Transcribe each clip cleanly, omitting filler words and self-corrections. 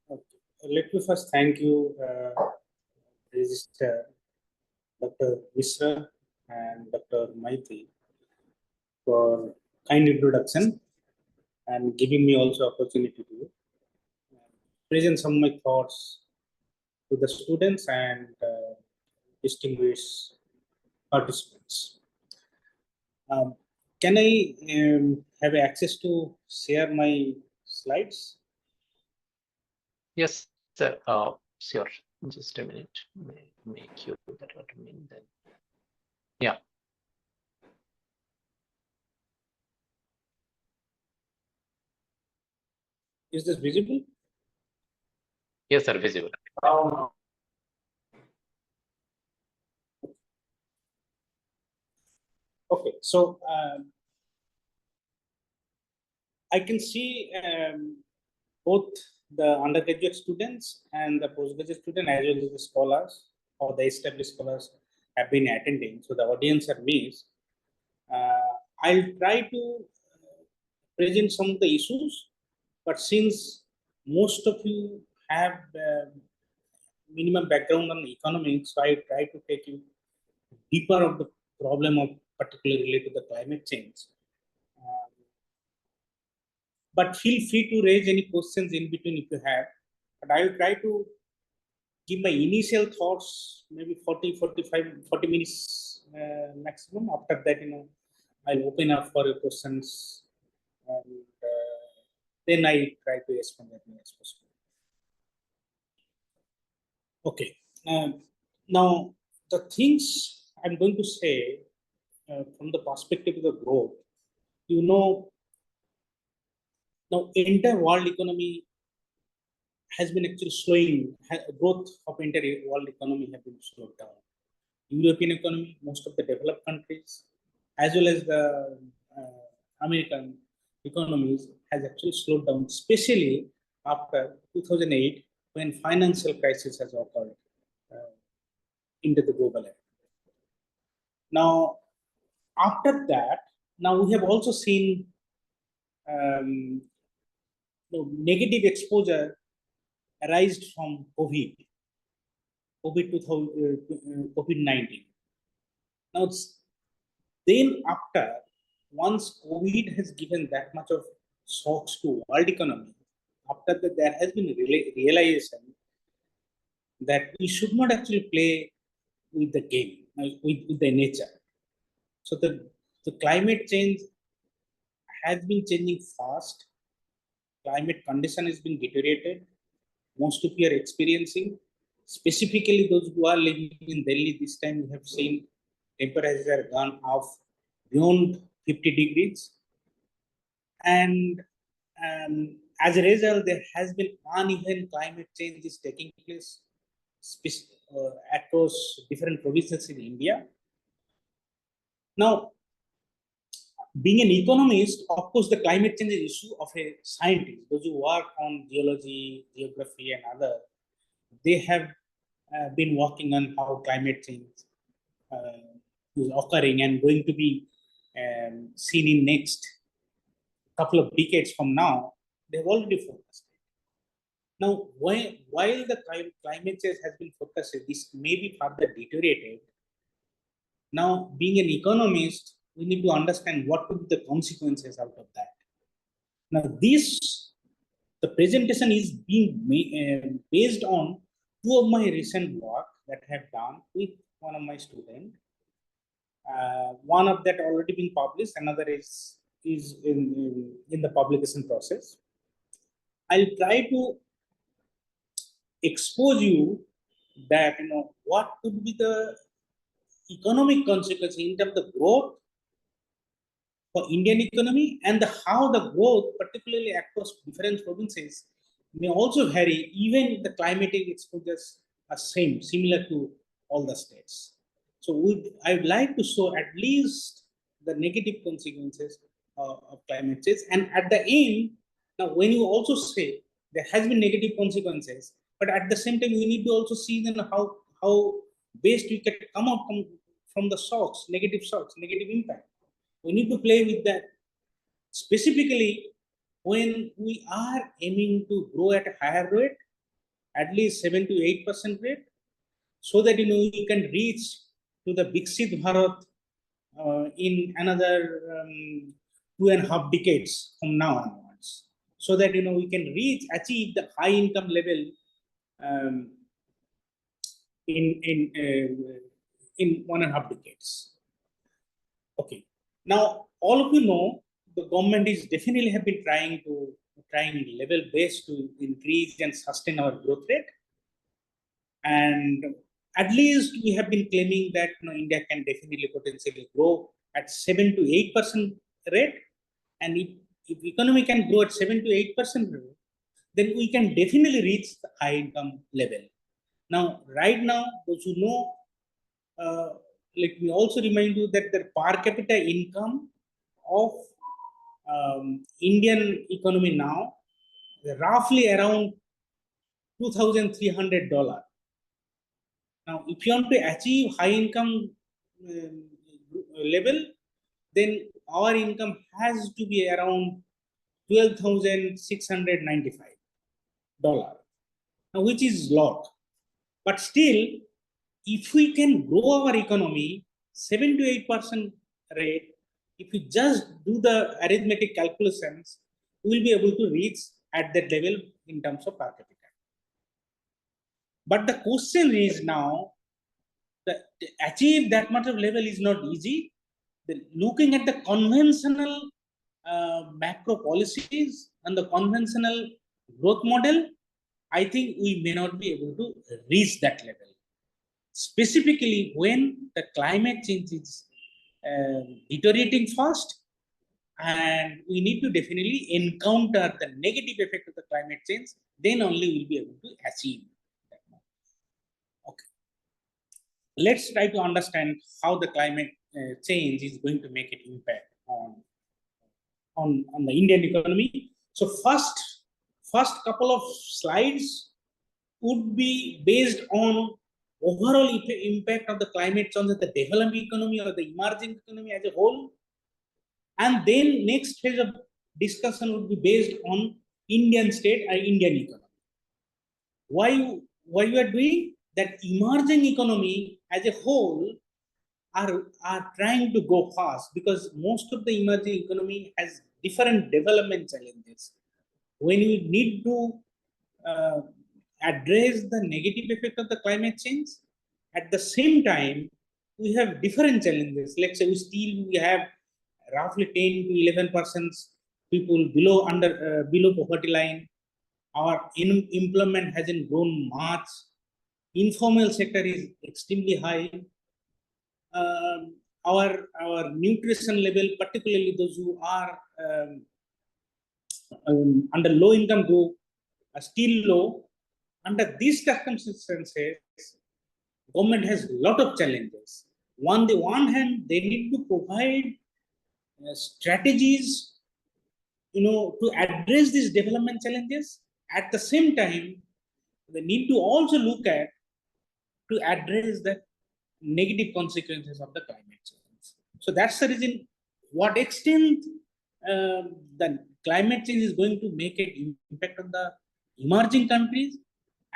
Okay. Let me first thank you, Register Dr. Mishra and Dr. Maiti, for kind introduction and giving me also opportunity to present some of my thoughts to the students and distinguished participants. Um, can I have access to share my slides? Yes, sir. Sure. Just a minute. Make you that admin then. Yeah. Is this visible? Yes, sir. Visible. Okay, so I can see both the undergraduate students and the postgraduate student as well as the scholars or the established scholars have been attending. So the audience are mixed. I'll try to present some of the issues, but since most of you have minimum background on economics, so I try to take you deeper of the problem of particularly related to the climate change. But feel free to raise any questions in between if you have. But I will try to give my initial thoughts, maybe 40, 45, 40 minutes maximum. After that, I'll open up for your questions and then I try to respond as much as possible. Okay. Now, the things I'm going to say from the perspective of the growth, now entire world economy has been actually slowing, growth of entire world economy have been slowed down. European economy, most of the developed countries, as well as the American economies has actually slowed down, especially after 2008 when financial crisis has occurred into the global area. Now, after that, now we have also seen negative exposure arised from COVID-19. Now, then after, once COVID has given that much of shocks to world economy, after that there has been realization that we should not actually play with the game, with the nature. So the climate change has been changing fast. Climate condition has been deteriorated. Most of you are experiencing, specifically those who are living in Delhi this time, we have seen temperatures have gone up beyond 50 degrees. And as a result, there has been uneven climate change is taking place across different provinces in India. Now, being an economist, of course, the climate change is issue of a scientist. Those who work on geology, geography, and other, they have been working on how climate change is occurring and going to be seen in next couple of decades from now. They've already focused. Now, while the climate change has been focused, this may be further deteriorated. Now, being an economist, we need to understand what could be the consequences out of that. Now, the presentation is being based on two of my recent work that I have done with one of my students. One of that already been published, another is in the publication process. I'll try to expose you that what could be the economic consequences in terms of growth for Indian economy and how the growth, particularly across different provinces, may also vary even if the climatic exposures are similar to all the states. So I would like to show at least the negative consequences of climate change. And at the end, now when you also say there has been negative consequences, but at the same time we need to also see then how best we can come up from the shocks, negative impact. We need to play with that. Specifically, when we are aiming to grow at a higher rate, at least 7 to 8% rate, so that we can reach to the Viksit Bharat in another 2.5 decades from now onwards, so that we can achieve the high income level in 1.5 decades. Okay. Now, all of you know the government is definitely have been trying level base to increase and sustain our growth rate, and at least we have been claiming that India can definitely potentially grow at 7 to 8% rate, and if economy can grow at 7 to 8% rate, then we can definitely reach the high income level. Now, right now, those who know, let me also remind you that the per capita income of Indian economy now roughly around $2,300. Now, if you want to achieve high income level, then our income has to be around $12,695, now, which is lot. But still, if we can grow our economy 7 to 8% rate, if we just do the arithmetic calculations, we will be able to reach at that level in terms of per capita. But the question is now, to achieve that much of level is not easy. Looking at the conventional macro policies and the conventional growth model, I think we may not be able to reach that level. Specifically, when the climate change is deteriorating fast, and we need to definitely encounter the negative effect of the climate change, then only we'll be able to achieve that. Okay. Let's try to understand how the climate change is going to make an impact on the Indian economy. So first couple of slides would be based on overall impact of the climate change on the developing economy or the emerging economy as a whole. And then next phase of discussion would be based on Indian state and Indian economy. Why we are doing that? Emerging economy as a whole are trying to go fast, because most of the emerging economy has different development challenges. When we need to address the negative effect of the climate change, at the same time, we have different challenges. Let's say we have roughly 10 to 11% people below poverty line. Our employment hasn't grown much. Informal sector is extremely high. Our nutrition level, particularly those who are under low income group, are still low. Under these circumstances, government has a lot of challenges. On the one hand, they need to provide strategies, to address these development challenges. At the same time, they need to also look at to address the negative consequences of the climate change. So that's the reason, what extent the climate change is going to make an impact on the emerging countries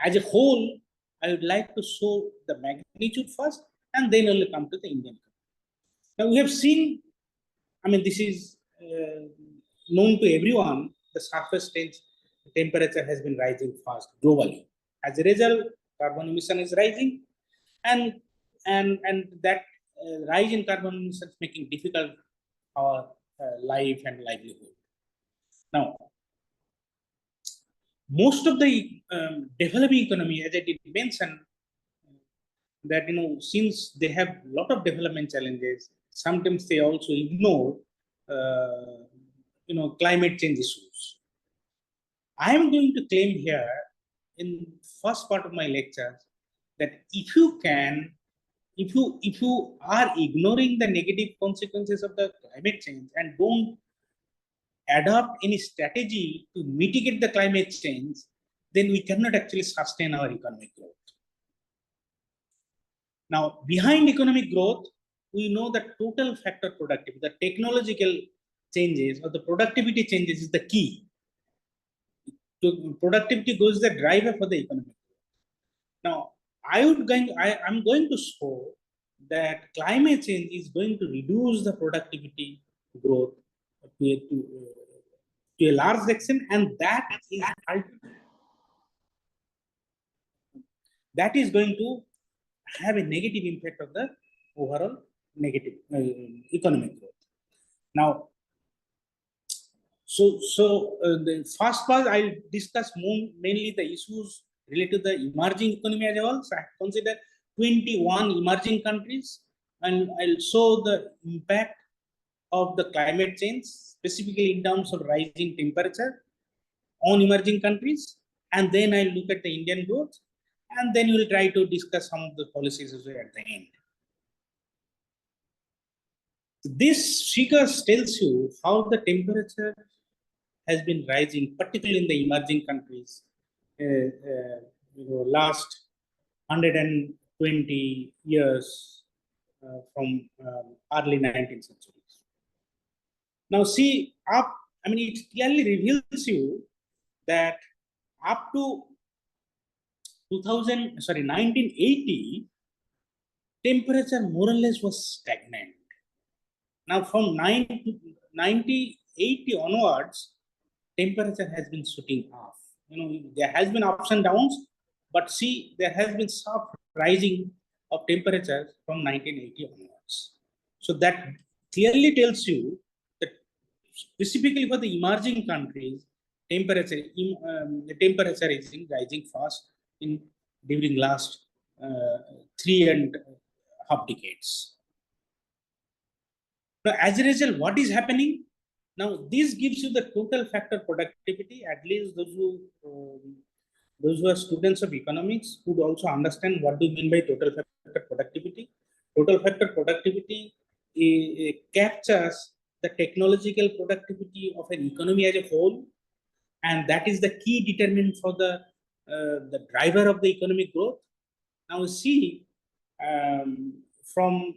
as a whole. I would like to show the magnitude first, and then only come to the Indian country. Now we have seen, this is known to everyone, the surface temperature has been rising fast globally. As a result, carbon emission is rising, and that rise in carbon emissions making difficult our life and livelihood. Now, most of the developing economy, as I did mention, that since they have a lot of development challenges, sometimes they also ignore climate change issues. I am going to claim here in first part of my lecture that if you are ignoring the negative consequences of the climate change and don't adopt any strategy to mitigate the climate change, then we cannot actually sustain our economic growth. Now, behind economic growth, we know that total factor productivity, the technological changes or the productivity changes is the key. So productivity goes the driver for the economic growth. Now, I'm going to show that climate change is going to reduce the productivity growth to a large extent, and that is going to have a negative impact of the overall negative economic growth. Now, the first part I'll discuss mainly the issues related to the emerging economy as well. So I consider 21 emerging countries, and I'll show the impact of the climate change, specifically in terms of rising temperature on emerging countries. And then I'll look at the Indian growth, and then we'll try to discuss some of the policies as well at the end. This figures tells you how the temperature has been rising, particularly in the emerging countries, last 120 years from early 19th centuries. Now, see, it clearly reveals you that up to 1980, temperature more or less was stagnant. Now, from 1980 onwards, temperature has been shooting off. There has been ups and downs, but see, there has been sharp rising of temperature from 1980 onwards. So that clearly tells you that specifically for the emerging countries, the temperature is rising fast during last 3.5 decades. Now, as a result, what is happening? Now, this gives you the total factor productivity. At least those who are students of economics would also understand what do you mean by total factor productivity. Total factor productivity captures the technological productivity of an economy as a whole, and that is the key determinant for the driver of the economic growth. Now, see, from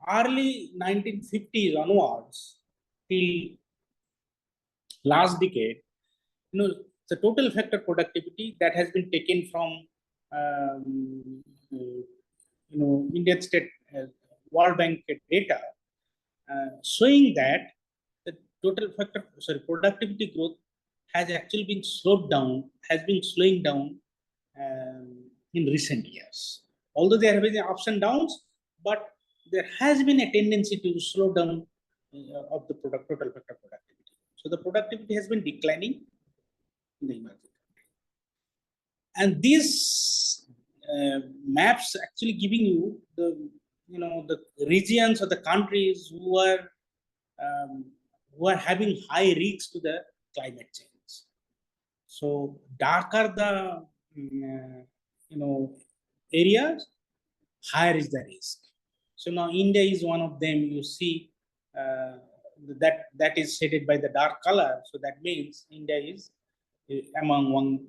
early 1950s onwards till last decade, the total factor productivity that has been taken from Indian State World Bank data, showing that the total factor productivity growth has actually been slowing down in recent years. Although there have been ups and downs, but there has been a tendency to slow down of the total factor productivity. So the productivity has been declining in the emerging country. And these maps actually giving you the regions or the countries who are having high risks to the climate change. So darker the areas, higher is the risk. So now India is one of them. You see that is shaded by the dark color. So that means India is among one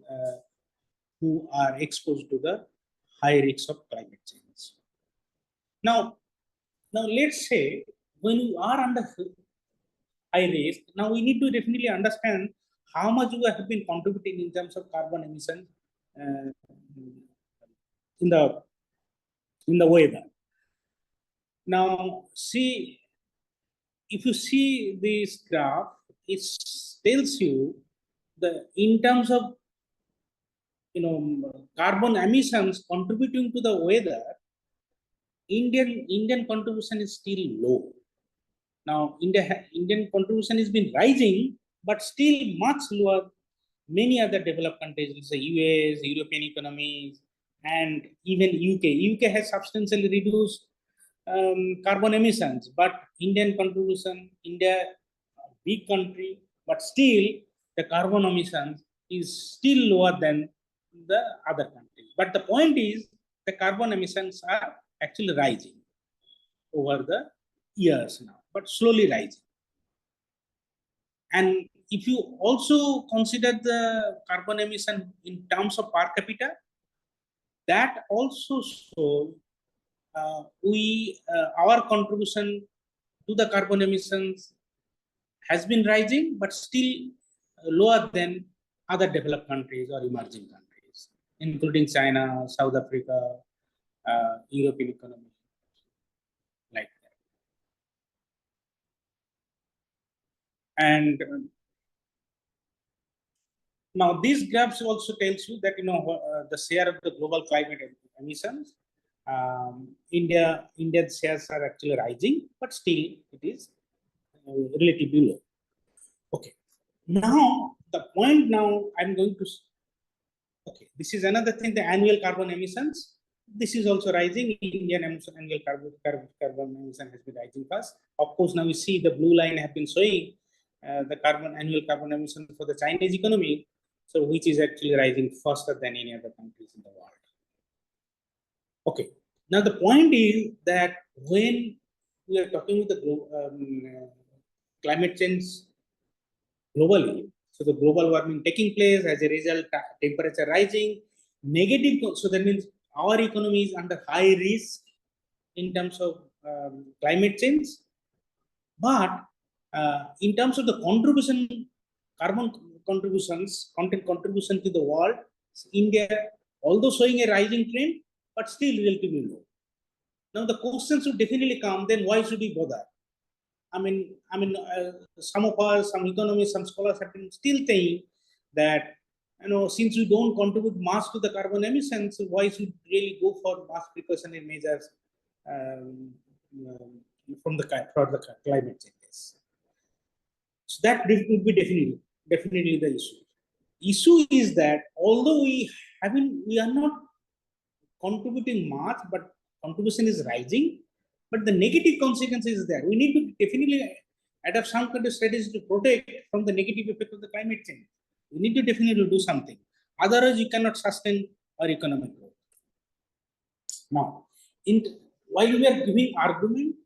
who are exposed to the high risks of climate change. Now let's say when you are under high risk, now we need to definitely understand how much you have been contributing in terms of carbon emissions in the weather. Now, see, if you see this graph, it tells you in terms of carbon emissions contributing to the weather, Indian contribution is still low. Now, Indian contribution has been rising, but still much lower. Many other developed countries, the US, European economies, and even UK. UK has substantially reduced carbon emissions, but Indian contribution, India, a big country, but still the carbon emissions is still lower than the other countries. But the point is the carbon emissions are actually rising over the years now, but slowly rising. And if you also consider the carbon emission in terms of per capita, that also shows our contribution to the carbon emissions has been rising, but still lower than other developed countries or emerging countries. including China, South Africa, European economy, like that. And now these graphs also tells you that the share of the global climate emissions. India's shares are actually rising, but still it is relatively low. Okay. Now the point now I'm going to. Okay, this is another thing. The annual carbon emissions. This is also rising. Indian annual carbon emission has been rising fast. Of course, now we see the blue line have been showing the annual carbon emission for the Chinese economy, so which is actually rising faster than any other countries in the world. Okay, now the point is that when we are talking with the climate change globally, so the global warming taking place, as a result, temperature rising, negative. So that means our economy is under high risk in terms of climate change. But in terms of the contribution, carbon contributions, content contribution to the world, India, although showing a rising trend, but still relatively low. Now the questions would definitely come. Then why should we bother? Some of us, some economists, some scholars have been still saying that since we don't contribute much to the carbon emissions, why should we really go for mass precautionary measures for the climate changes? So that would be definitely the issue. Issue is that although we are not contributing much, but contribution is rising, but the negative consequence is there. We need to definitely adopt some kind of strategy to protect from the negative effect of the climate change. We need to definitely do something. Otherwise, you cannot sustain our economic growth. Now, while we are giving argument,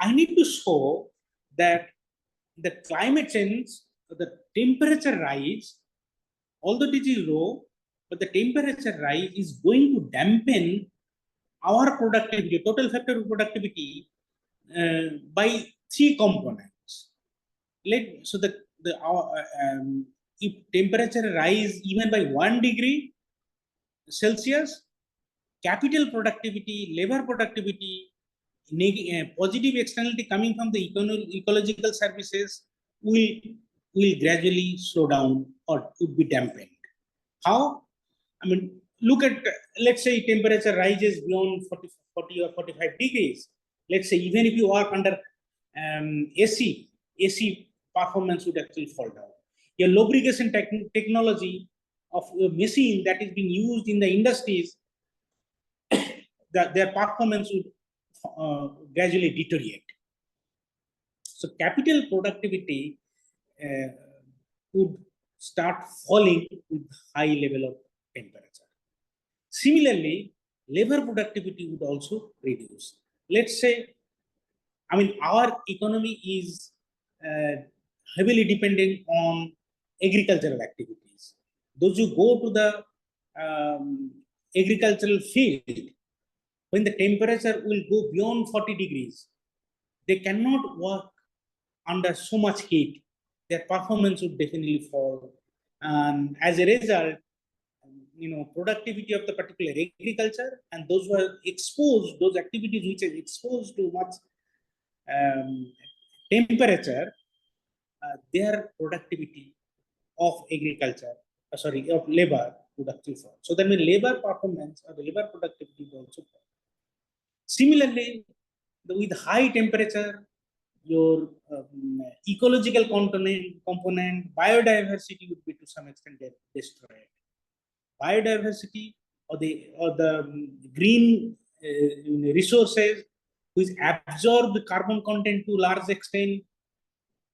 I need to show that the climate change, the temperature rise, although it is low, but the temperature rise is going to dampen our productivity, total factor of productivity, by 3 components. If temperature rise even by 1 degree Celsius, capital productivity, labor productivity, positive externality coming from the ecological services will gradually slow down or would be dampened. How? Look at, let's say temperature rises beyond 40 or 45 degrees. Let's say even if you work under AC performance would actually fall down. Your lubrication technology of a machine that is being used in the industries, their performance would gradually deteriorate. So capital productivity would start falling with high level of temperature. Similarly, labor productivity would also reduce. Let's say, our economy is heavily dependent on agricultural activities. Those who go to the agricultural field, when the temperature will go beyond 40 degrees, they cannot work under so much heat. Their performance would definitely fall. And as a result, productivity of the particular agriculture and those who are exposed, those activities which are exposed to much temperature, their productivity of agriculture, of labor would actually fall. So then labor performance or the labor productivity would also fall. Similarly, with high temperature, your ecological component, biodiversity would be to some extent destroyed. Biodiversity or the green resources which absorb the carbon content to large extent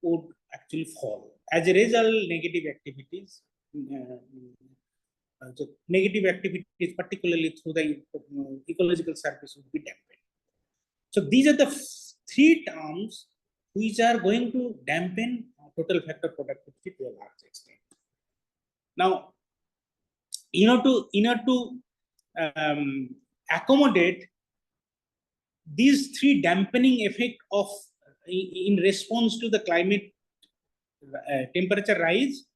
would actually fall. As a result, negative activities, particularly through the ecological service, would be dampened. So these are the 3 terms which are going to dampen total factor productivity to a large extent. Now, in order to accommodate these 3 dampening effect of in response to the climate temperature rise,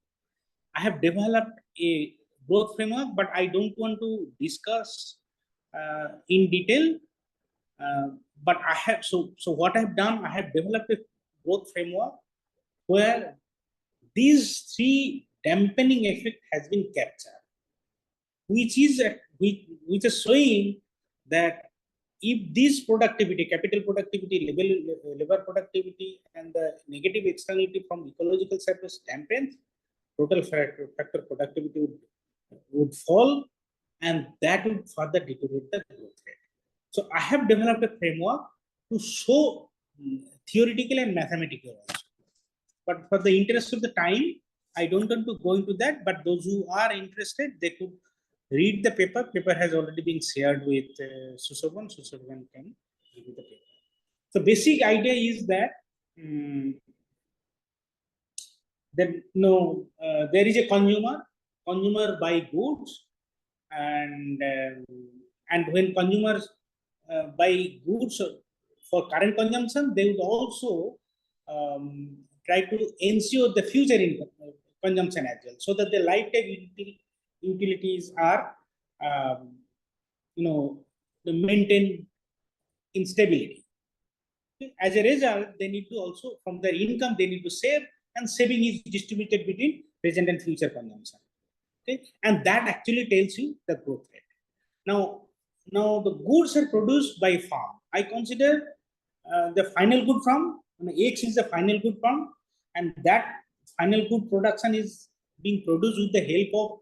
I have developed a growth framework, but I don't want to discuss in detail. But I have, so what I've done, I have developed a growth framework where these three dampening effect has been captured, which is showing that if this productivity, capital productivity, labor productivity, and the negative externality from ecological service dampens, total factor productivity would fall, and that would further deteriorate the growth rate. So I have developed a framework to show theoretical and mathematical also. But for the interest of the time, I don't want to go into that. But those who are interested, they could read the paper. Paper has already been shared with Susovan. Susovan can give you the paper. The basic idea is that there is a consumer buy goods, and when consumers buy goods for current consumption, they would also try to ensure the future income, consumption as well, so that the lifetime utilities are maintained in stability. As a result, they need to also, from their income, they need to save, and saving is distributed between present and future consumption. Okay, and that actually tells you the growth rate. Now the goods are produced by farm. I consider the final good farm. X is the final good farm, and that final good production is being produced with the help of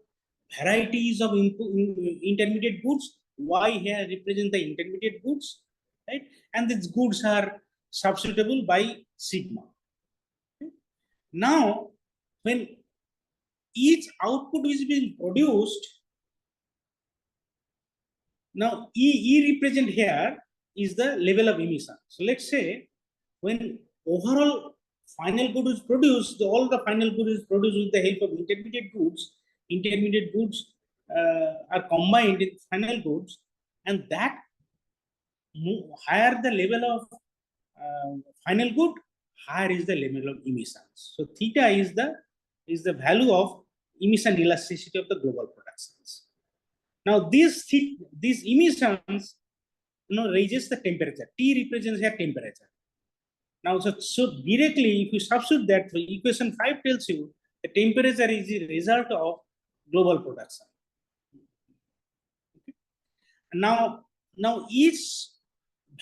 varieties of intermediate goods. Y here represents the intermediate goods, right? And these goods are substitutable by sigma. Okay? Now, when each output is being produced, now E represent here is the level of emission. So let's say when overall final good is produced, all the final good is produced with the help of intermediate goods. Intermediate goods are combined in final goods, and that higher the level of final good, higher is the level of emissions. So theta is the value of emission elasticity of the global productions. Now these emissions raises the temperature. T represents here temperature. Now so directly, if you substitute that, the equation 5 tells you the temperature is the result of global production. Okay. Now each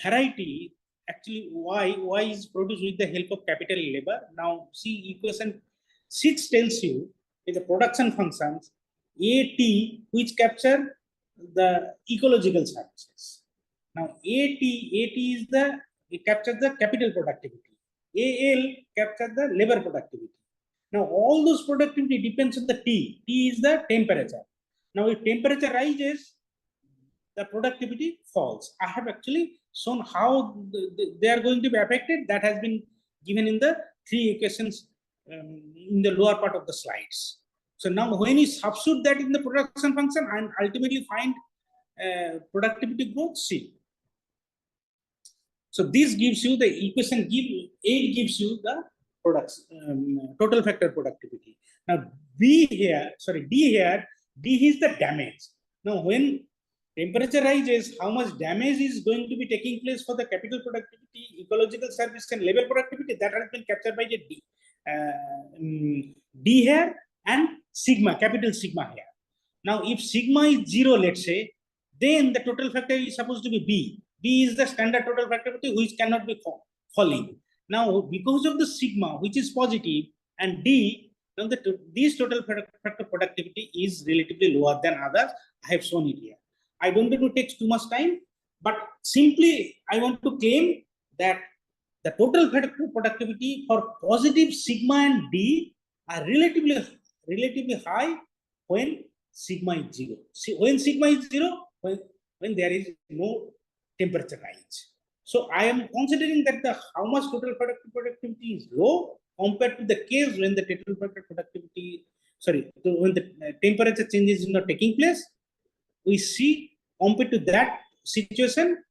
variety, actually y is produced with the help of capital labor. Now see, equation 6 tells you in the production functions AT, which capture the ecological services. Now AT is it captures the capital productivity. AL captures the labor productivity. Now all those productivity depends on the T. T is the temperature. Now if temperature rises, the productivity falls. I have actually shown how they are going to be affected. That has been given in the 3 equations in the lower part of the slides. So now when you substitute that in the production function and ultimately find productivity growth, C. So this gives you the equation, 8 gives you the total factor productivity. Now D here, D is the damage. Now when temperature rises, how much damage is going to be taking place for the capital productivity, ecological service, and labor productivity, that has been captured by the D. D here and sigma, capital sigma here. Now if sigma is 0, let's say, then the total factor is supposed to be B. B is the standard total productivity, which cannot be falling. Now because of the sigma, which is positive, and D, now this total factor productivity is relatively lower than others. I have shown it here. I don't want to take too much time, but simply I want to claim that the total factor productivity for positive sigma and D are relatively high when sigma is 0. When sigma is 0, when there is no temperature rise. So I am considering that how much total productivity is low compared to the case when the total factor productivity, when the temperature change is not taking place. We see compared to that situation,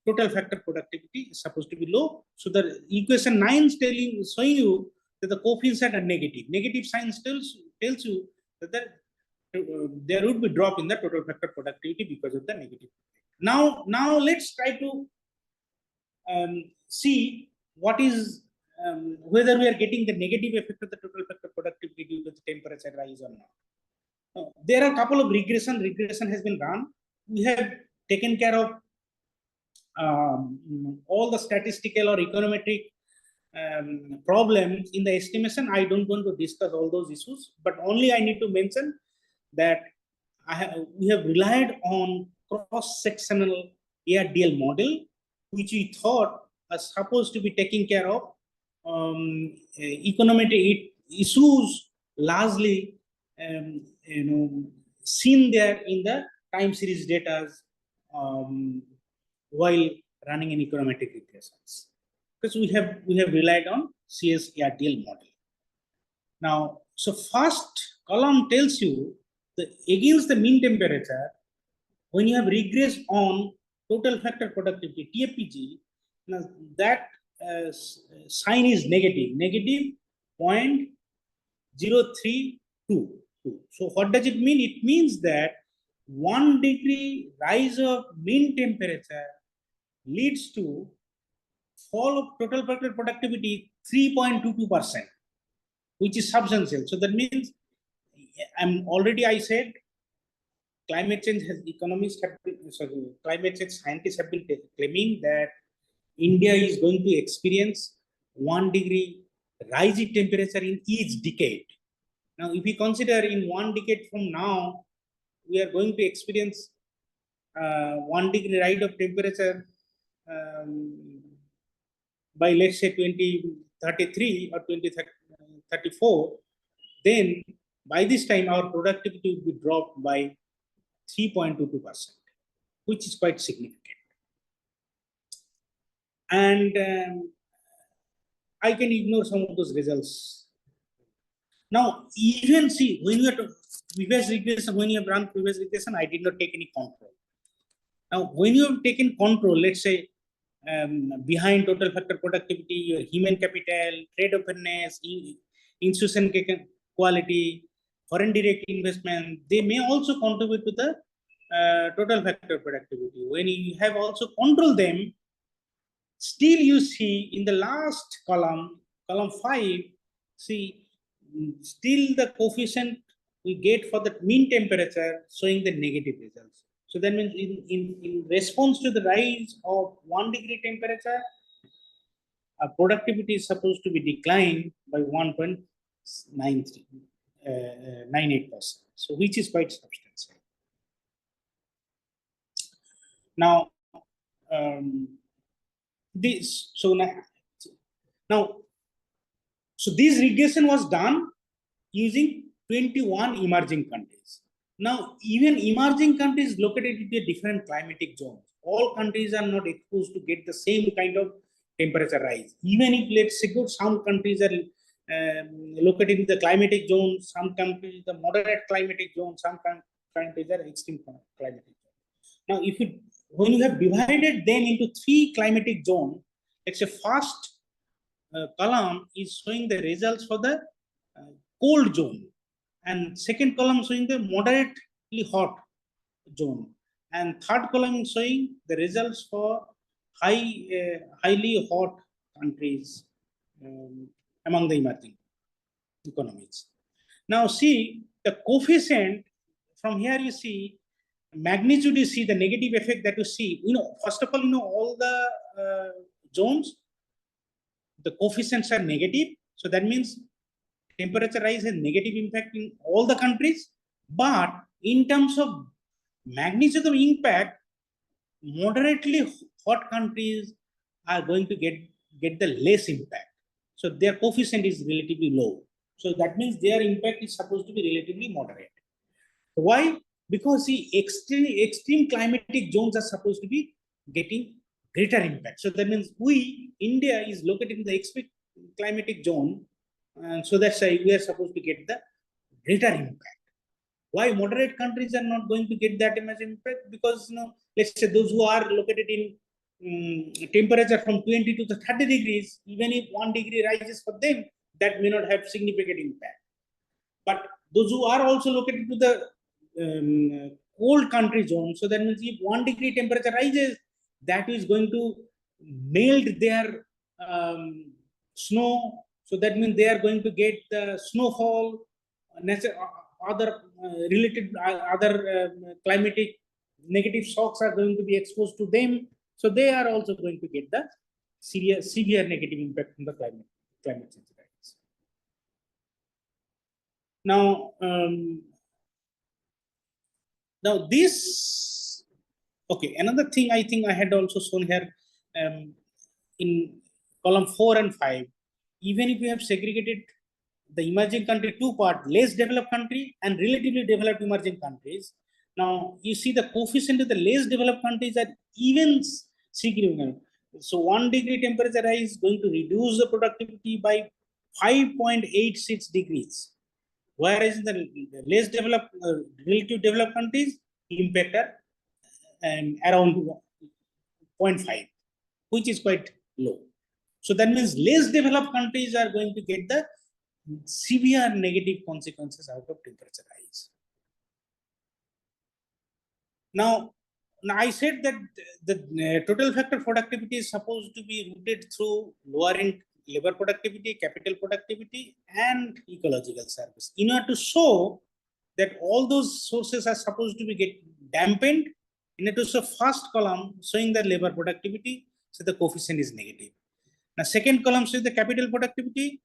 total factor productivity is supposed to be low. So the equation 9 is showing you that the coefficients are negative. Negative sign tells you there would be drop in the total factor productivity because of the negative. Now let's try to see what is whether we are getting the negative effect of the total factor productivity due to the temperature rise or not. There are a couple of regression has been run. We have taken care of all the statistical or econometric problems in the estimation. I don't want to discuss all those issues, but only I need to mention that we have relied on cross-sectional ARDL model, which we thought was supposed to be taking care of econometric issues largely seen there in the time series data while running in econometric regressions, because we have relied on CS ARDL model. Now, so first column tells you against the mean temperature, when you have regressed on total factor productivity TFPG, now that sign is negative 0.0322. So what does it mean? It means that 1 degree rise of mean temperature leads to fall of total factor productivity 3.22%, which is substantial. So that means I said climate change climate change scientists have been claiming that India is going to experience 1 degree rise in temperature in each decade. Now, if we consider in 1 decade from now, we are going to experience 1 degree rise of temperature by, let's say, 2033 or 2034, then by this time our productivity will be dropped by 3.22%, which is quite significant. And I can ignore some of those results. Now, even see, when you have previous regression, when you have run previous regression, I did not take any control. Now, when you have taken control, let's say behind total factor productivity, your human capital, trade openness, institution quality, foreign direct investment, they may also contribute to the total factor productivity. When you have also controlled them, still you see in the last column 5, see, still the coefficient we get for the mean temperature showing the negative results. So that means in response to the rise of 1 degree temperature, productivity is supposed to be declined by 1.98%. So which is quite substantial. Now, this regression was done using 21 emerging countries. Now, even emerging countries located in the different climatic zones. All countries are not exposed to get the same kind of temperature rise. Even if, let's say, some countries are located in the climatic zone, some countries the moderate climatic zone, some countries are extreme climatic zone. Now, when you have divided them into 3 climatic zones, let's say first column is showing the results for the cold zone, and second column showing the moderately hot zone, and third column is showing the results for highly hot countries among the emerging economies. Now see the coefficient from here, you see magnitude, you see the negative effect that you see, first of all, all the zones, the coefficients are negative. So that means temperature rise has negative impact in all the countries, but in terms of magnitude of impact, moderately hot countries are going to get the less impact. So their coefficient is relatively low. So that means their impact is supposed to be relatively moderate. Why? Because the extreme climatic zones are supposed to be getting greater impact. So that means India is located in the extreme climatic zone, and so that's why we are supposed to get the greater impact. Why moderate countries are not going to get that much impact? Because let's say those who are located in temperature from 20 to 30 degrees, even if 1 degree rises for them, that may not have significant impact. But those who are also located to the cold country zone. So that means if 1 degree temperature rises, that is going to melt their snow. So that means they are going to get the snowfall, other related other climatic negative shocks are going to be exposed to them. So they are also going to get the severe negative impact from the climate change. Now, now this, okay, another thing I think I had also shown here in column 4 and 5, even if you have segregated the emerging country two part, less developed country and relatively developed emerging countries. Now you see the coefficient of the less developed countries are even significant. So 1 degree temperature rise is going to reduce the productivity by 5.86 degrees. Whereas in the less developed, relative developed countries, impact are around 0.5, which is quite low. So that means less developed countries are going to get the severe negative consequences out of temperature rise. Now I said that the total factor productivity is supposed to be rooted through lowering labor productivity, capital productivity, and ecological service. In order to show that all those sources are supposed to be get dampened, in order to show first column showing the labor productivity, so the coefficient is negative. Now second column shows the capital productivity,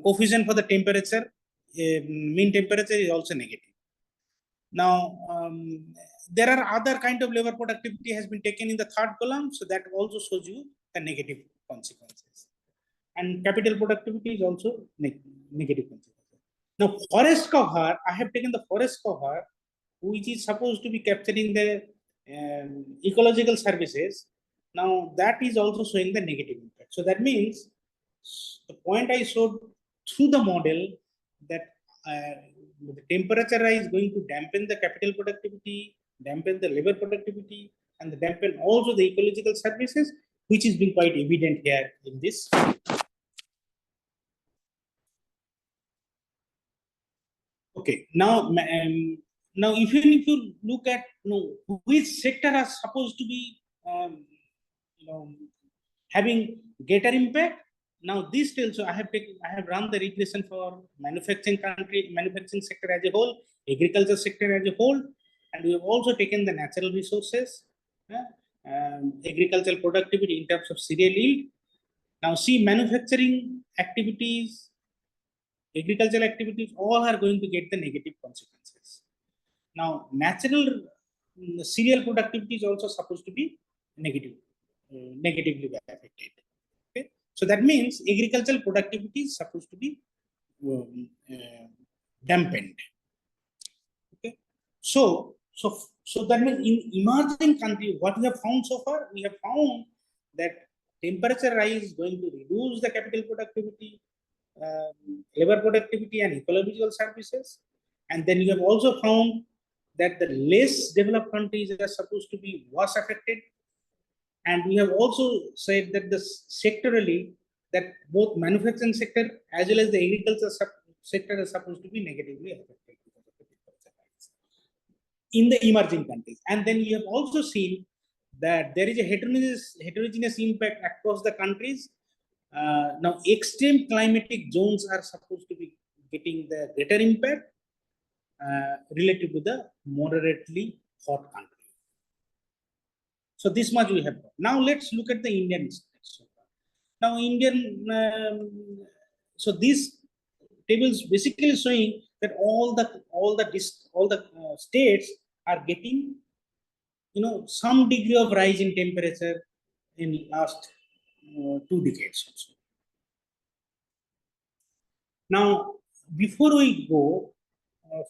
coefficient for the temperature, mean temperature is also negative. Now, there are other kind of labor productivity has been taken in the third column, so that also shows you the negative consequences. And capital productivity is also negative consequences. Now, forest cover, I have taken the forest cover, which is supposed to be capturing the ecological services. Now, that is also showing the negative impact. So that means the point I showed through the model that the temperature rise is going to dampen the capital productivity, dampen the labor productivity, and dampen also the ecological services, which is being quite evident here in this. Okay, now if you look at which sector are supposed to be having greater impact. Now this tells you I have run the regression for manufacturing sector as a whole, agriculture sector as a whole, and we have also taken the natural resources, agricultural productivity in terms of cereal yield. Now see manufacturing activities, agricultural activities, all are going to get the negative consequences. Now natural cereal productivity is also supposed to be negatively affected. Okay, so that means agricultural productivity is supposed to be dampened. Okay, so that means in emerging country, what we have found so far, we have found that temperature rise is going to reduce the capital productivity, labor productivity, and ecological services. And then you have also found that the less developed countries are supposed to be worse affected. And we have also said that the sectorally, that both manufacturing sector as well as the agriculture sector are supposed to be negatively affected because of the temperature rise in the emerging countries. And then you have also seen that there is a heterogeneous impact across the countries. Now, extreme climatic zones are supposed to be getting the greater impact relative to the moderately hot country. So this much we have got. Now let's look at the Indian states. Now so these tables basically showing that all the states are getting some degree of rise in temperature in last 2 decades also. Now before we go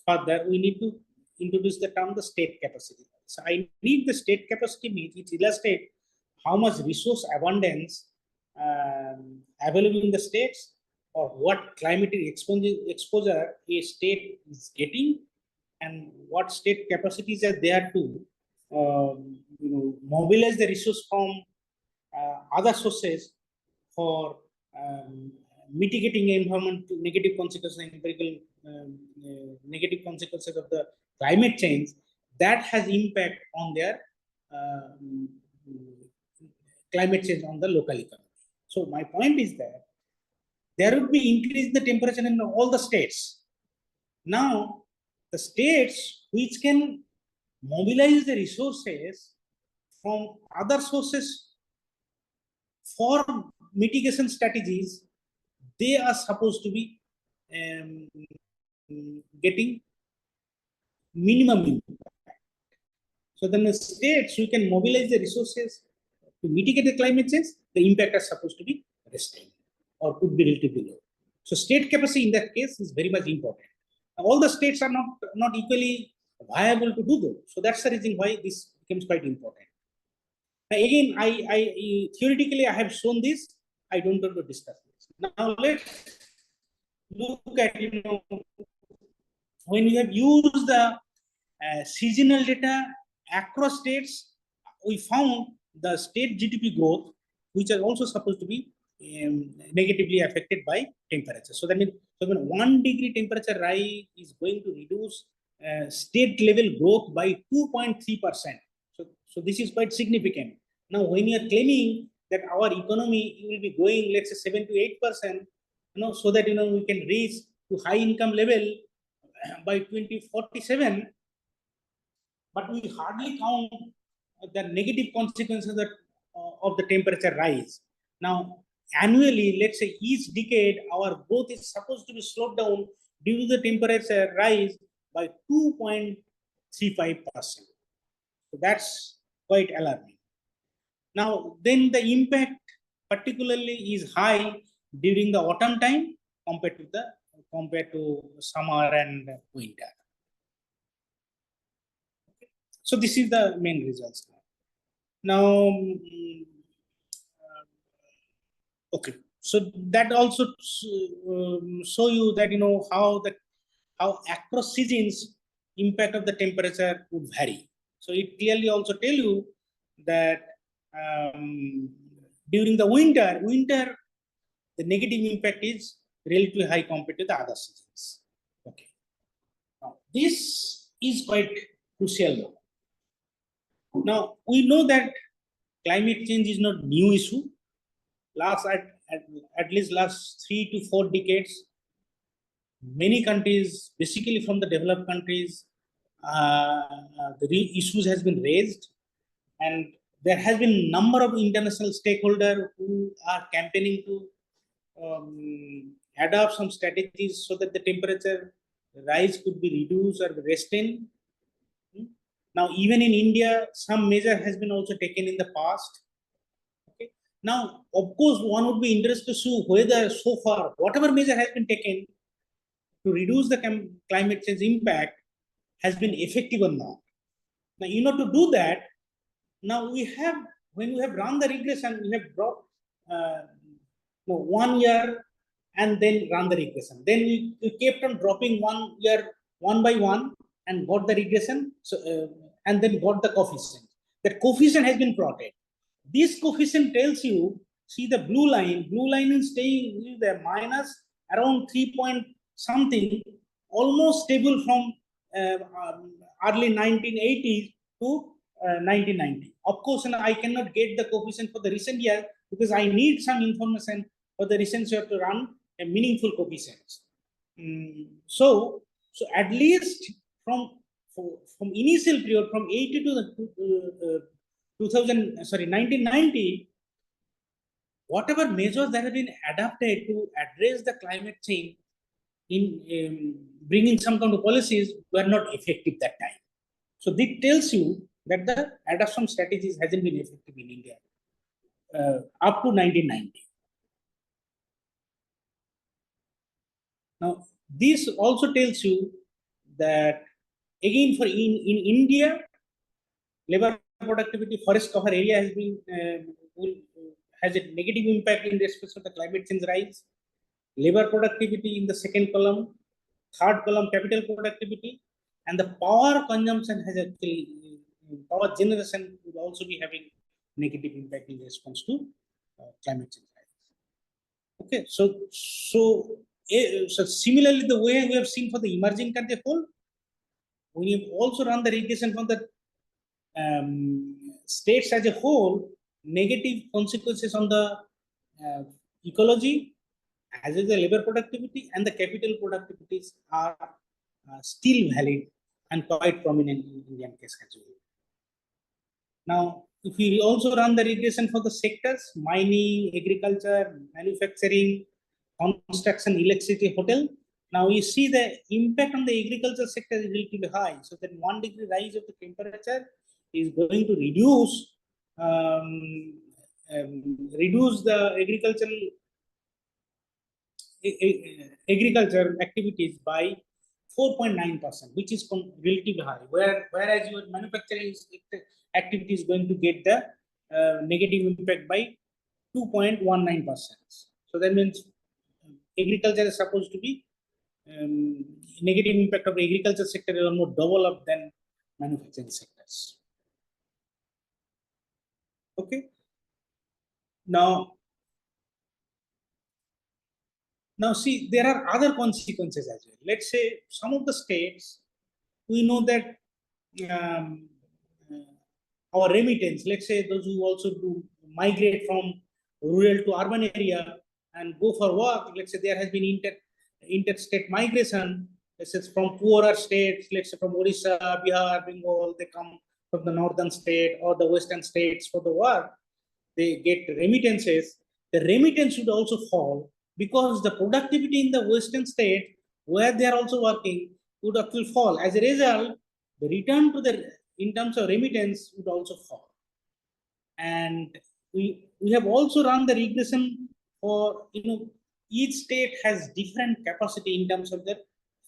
further, we need to introduce the term the state capacity. So I need the state capacity means it illustrates how much resource abundance available in the states, or what climatic exposure a state is getting, and what state capacities are there to mobilize the resource from other sources for mitigating environment negative consequences, empirical negative consequences of the climate change, that has impact on their climate change on the local economy. So my point is that there would be increase in the temperature in all the states. Now, the states which can mobilize the resources from other sources for mitigation strategies, they are supposed to be getting minimum impact. So then the states who can mobilize the resources to mitigate the climate change, the impact is supposed to be restrained or could be relatively low. So state capacity in that case is very much important. All the states are not equally viable to do that. So that's the reason why this becomes quite important. Now again, I theoretically I have shown this. I don't want to discuss this. Now let's look at when you have used the seasonal data across states, we found the state GDP growth, which are also supposed to be negatively affected by temperature. So that means when 1 degree temperature rise is going to reduce state level growth by 2.3%. So this is quite significant. Now, when you are claiming that our economy will be growing, let's say 7 to 8%, so that we can reach to high income level by 2047, but we hardly count the negative consequences of the temperature rise. Now, annually, let's say each decade, our growth is supposed to be slowed down due to the temperature rise by 2.35%. So that's quite alarming. Now, then the impact particularly is high during the autumn time compared to summer and winter. So this is the main results. Now, okay. So that also show you that how across seasons impact of the temperature would vary. So it clearly also tell you that during the winter the negative impact is relatively high compared to the other seasons. Okay. Now this is quite crucial. Now we know that climate change is not new issue. At least last 3 to 4 decades, many countries, basically from the developed countries, the issues has been raised, and there has been number of international stakeholders who are campaigning to adopt some strategies so that the temperature rise could be reduced or restrained. Now, even in India, some measure has been also taken in the past. Okay. Now, of course, one would be interested to see whether so far whatever measure has been taken to reduce the climate change impact has been effective or not. Now, to do that, now when we have run the regression, we have brought 1 year and then run the regression. Then we kept on dropping 1 year one by one and got the regression, and then got the coefficient. That coefficient has been plotted. This coefficient tells you, see the blue line is staying there minus around 3 point something, almost stable from early 1980s to 1990. Of course, I cannot get the coefficient for the recent year because I need some information for the recent year to run a meaningful coefficient. So at least from initial period from 80 to the 1990, whatever measures that have been adapted to address the climate change in bringing some kind of policies were not effective that time. So this tells you that the adoption strategies hasn't been effective in India up to 1990. Now, this also tells you that again for in India, labor productivity, forest cover area has been has a negative impact in respect of the climate change rise. Labor productivity in the second column, third column capital productivity, and the power consumption has actually power generation will also be having negative impact in response to climate change rise. Okay, so similarly, the way we have seen for the emerging country whole, we have also run the regression for the states as a whole, negative consequences on the ecology, as well as the labor productivity and the capital productivities are still valid and quite prominent in Indian case as well. Now, if we also run the regression for the sectors, mining, agriculture, manufacturing, construction, electricity, hotel, now you see the impact on the agriculture sector is relatively high. So that 1 degree rise of the temperature is going to reduce the agricultural activities by 4.9%, which is relatively high. Whereas your manufacturing activity is going to get the negative impact by 2.19%. So that means agriculture is supposed to be negative impact of the agriculture sector is almost double up than manufacturing sectors. Okay. Now see, there are other consequences as well. Let's say some of the states, we know that our remittance, let's say those who also do migrate from rural to urban area and go for work, let's say there has been interstate migration, let's say from poorer states, let's say from Odisha, Bihar, Bengal, they come from the northern state or the western states for the work, they get remittances. The remittance should also fall because the productivity in the western state where they are also working would actually fall. As a result, the return to the in terms of remittance would also fall. And we have also run the regression for, each state has different capacity in terms of their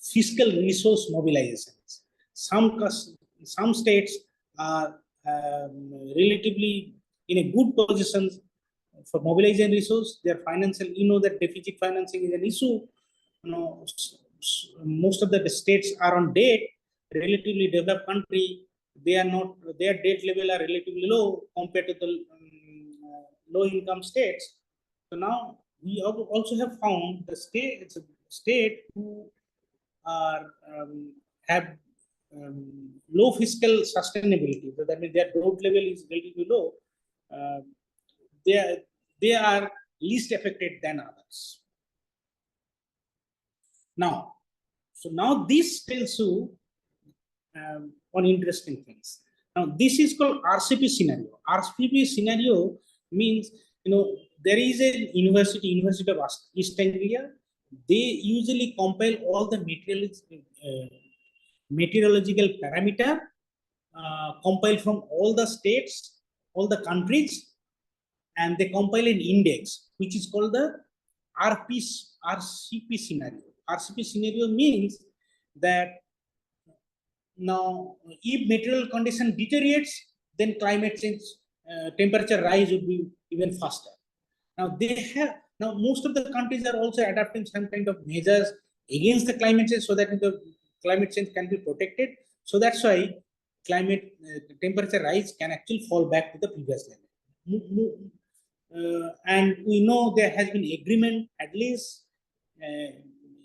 fiscal resource mobilizations. Some states are relatively in a good position for mobilizing resource. Their financial, that deficit financing is an issue. Most of the states are on debt. Relatively developed country, they are not, their debt level are relatively low compared to the low income states. So now we also have found the state who are have low fiscal sustainability. So that means their growth level is relatively low. They are least affected than others. Now, this tells you on interesting things. Now, this is called RCP scenario. RCP scenario means, there is a University of East Anglia. They usually compile all the meteorological parameter, compile from all the states, all the countries, and they compile an index, which is called the RCP scenario. RCP scenario means that now, if meteorological condition deteriorates, then climate change, temperature rise would be even faster. Now, most of the countries are also adapting some kind of measures against the climate change so that the climate change can be protected. So that's why temperature rise can actually fall back to the previous level. And we know there has been agreement, at least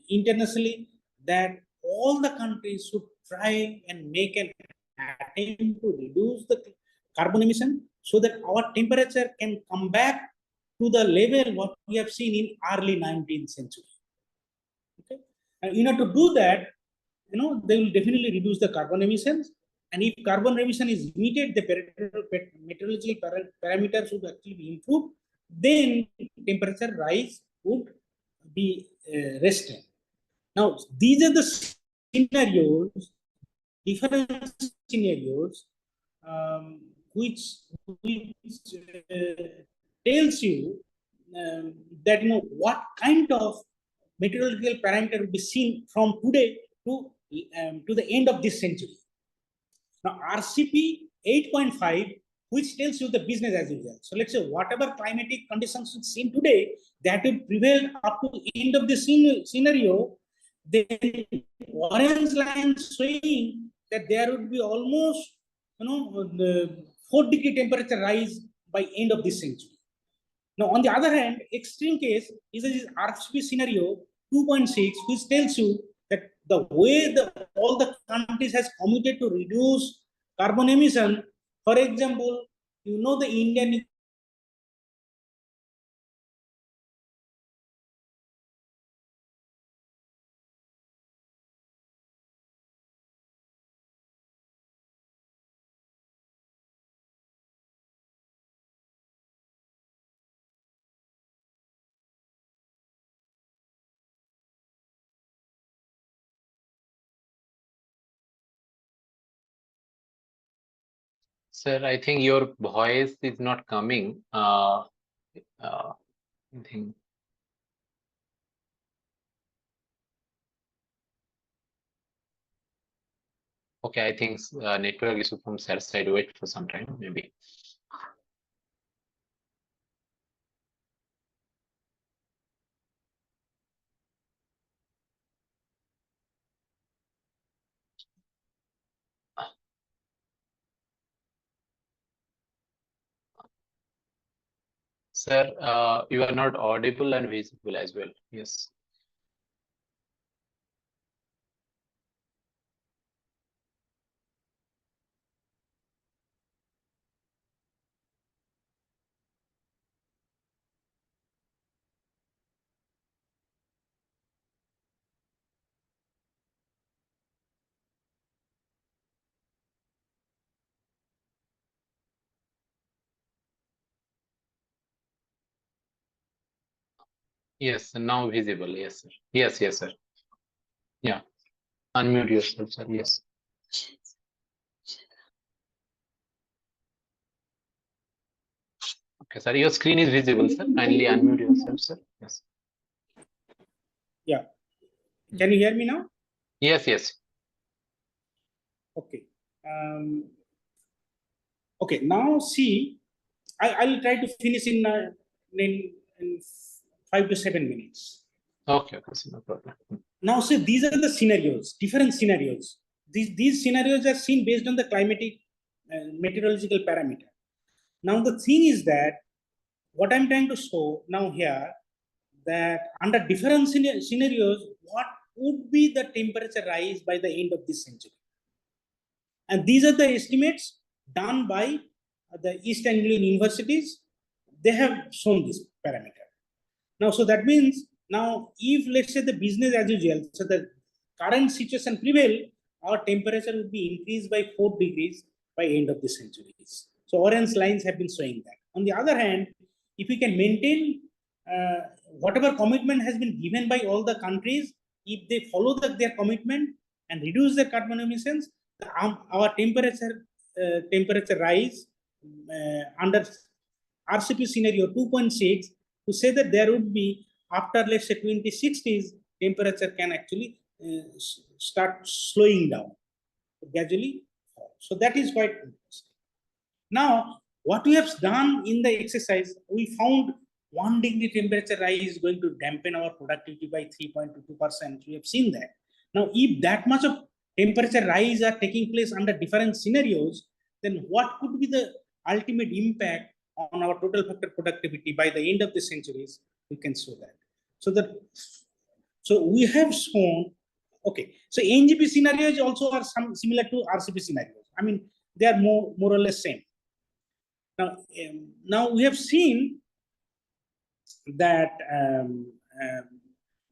internationally, that all the countries should try and make an attempt to reduce the carbon emission so that our temperature can come back to the level what we have seen in early 19th century. Okay, and to do that, they will definitely reduce the carbon emissions. And if carbon emission is limited, the meteorological parameters would actually be improved. Then temperature rise would be restrained. Now, these are the scenarios, different scenarios, which tells you that what kind of meteorological parameter will be seen from today to the end of this century. Now, RCP 8.5, which tells you the business as usual. So let's say whatever climatic conditions we seen today, that will prevail up to the end of the scenario. Then orange line showing that there would be almost, the 4 degree temperature rise by end of this century. Now, on the other hand, extreme case is this RCP scenario 2.6, which tells you that the way all the countries has committed to reduce carbon emission, for example, you know the Indian Sir, I think your voice is not coming. I think. Okay, I think network issue from sir side. Wait for some time, maybe. Sir, you are not audible and visible as well. Yes. Yes, now visible. Yes, sir. Yes, yes, sir. Yeah. Unmute yourself, sir. Yes. Okay, sir. Your screen is visible, sir. Kindly unmute yourself, sir. Yes. Yeah. Can you hear me now? Yes, yes. Okay. Okay. Now see, I'll try to finish in 5 to 7 minutes. Okay, okay, sir. No problem. Now see, these are the scenarios, different scenarios. These scenarios are seen based on the climatic meteorological parameter. Now the thing is that what I'm trying to show now here, that under different scenarios, what would be the temperature rise by the end of this century? And these are the estimates done by the East Anglian universities. They have shown this parameter. Now, so that means now if let's say the business as usual, so the current situation prevail, our temperature would be increased by 4 degrees by end of the century. So orange lines have been showing that. On the other hand, if we can maintain whatever commitment has been given by all the countries, if they follow their commitment and reduce their carbon emissions, our temperature rise under RCP scenario 2.6, to say that there would be after let's say 2060s, temperature can actually start slowing down gradually. So that is quite interesting. Now, what we have done in the exercise, we found 1 degree temperature rise is going to dampen our productivity by 3.22%. We have seen that. Now, if that much of temperature rise are taking place under different scenarios, then what could be the ultimate impact on our total factor productivity by the end of the centuries? We can show that. So we have shown, okay, so NGP scenarios also are similar to RCP scenarios. I mean, they are more or less same. Now we have seen that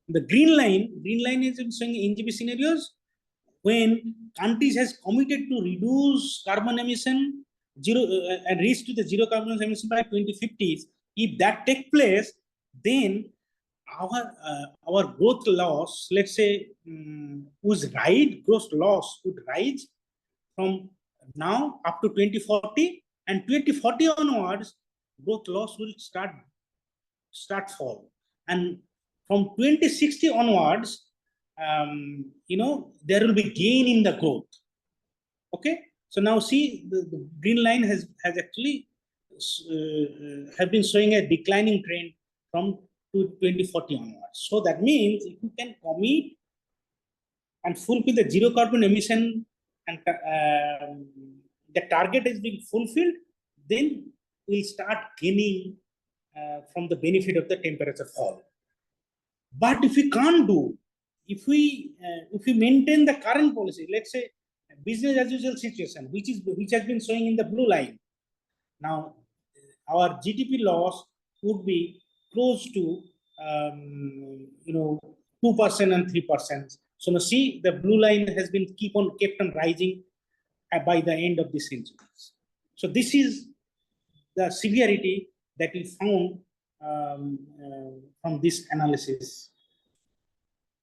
the green line is showing NGP scenarios when countries has committed to reduce carbon emission and reach to the zero carbon emission by 2050s. If that take place, then our growth loss, let's say, growth loss would rise from now up to 2040, and 2040 onwards, growth loss will start fall, and from 2060 onwards, there will be gain in the growth. Okay, so now see the green line has actually have been showing a declining trend from 2040 onwards. So that means if you can commit and fulfill the zero carbon emission and the target is being fulfilled, then we'll start gaining from the benefit of the temperature fall. But if we can't do, if we maintain the current policy, let's say business as usual situation, which has been showing in the blue line. Now, our GDP loss would be close to 2% and 3%. So now see, the blue line has been kept on rising by the end of this century. So this is the severity that we found from this analysis.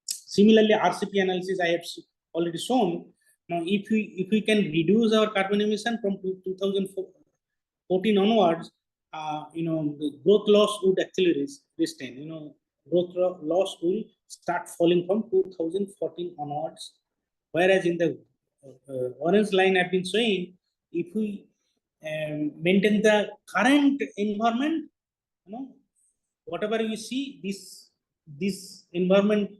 Similarly, RCP analysis I have already shown. Now, if we can reduce our carbon emission from 2014 onwards, the growth loss would actually restrain. Growth loss will start falling from 2014 onwards. Whereas in the orange line I've been showing, if we maintain the current environment, whatever you see, this environment,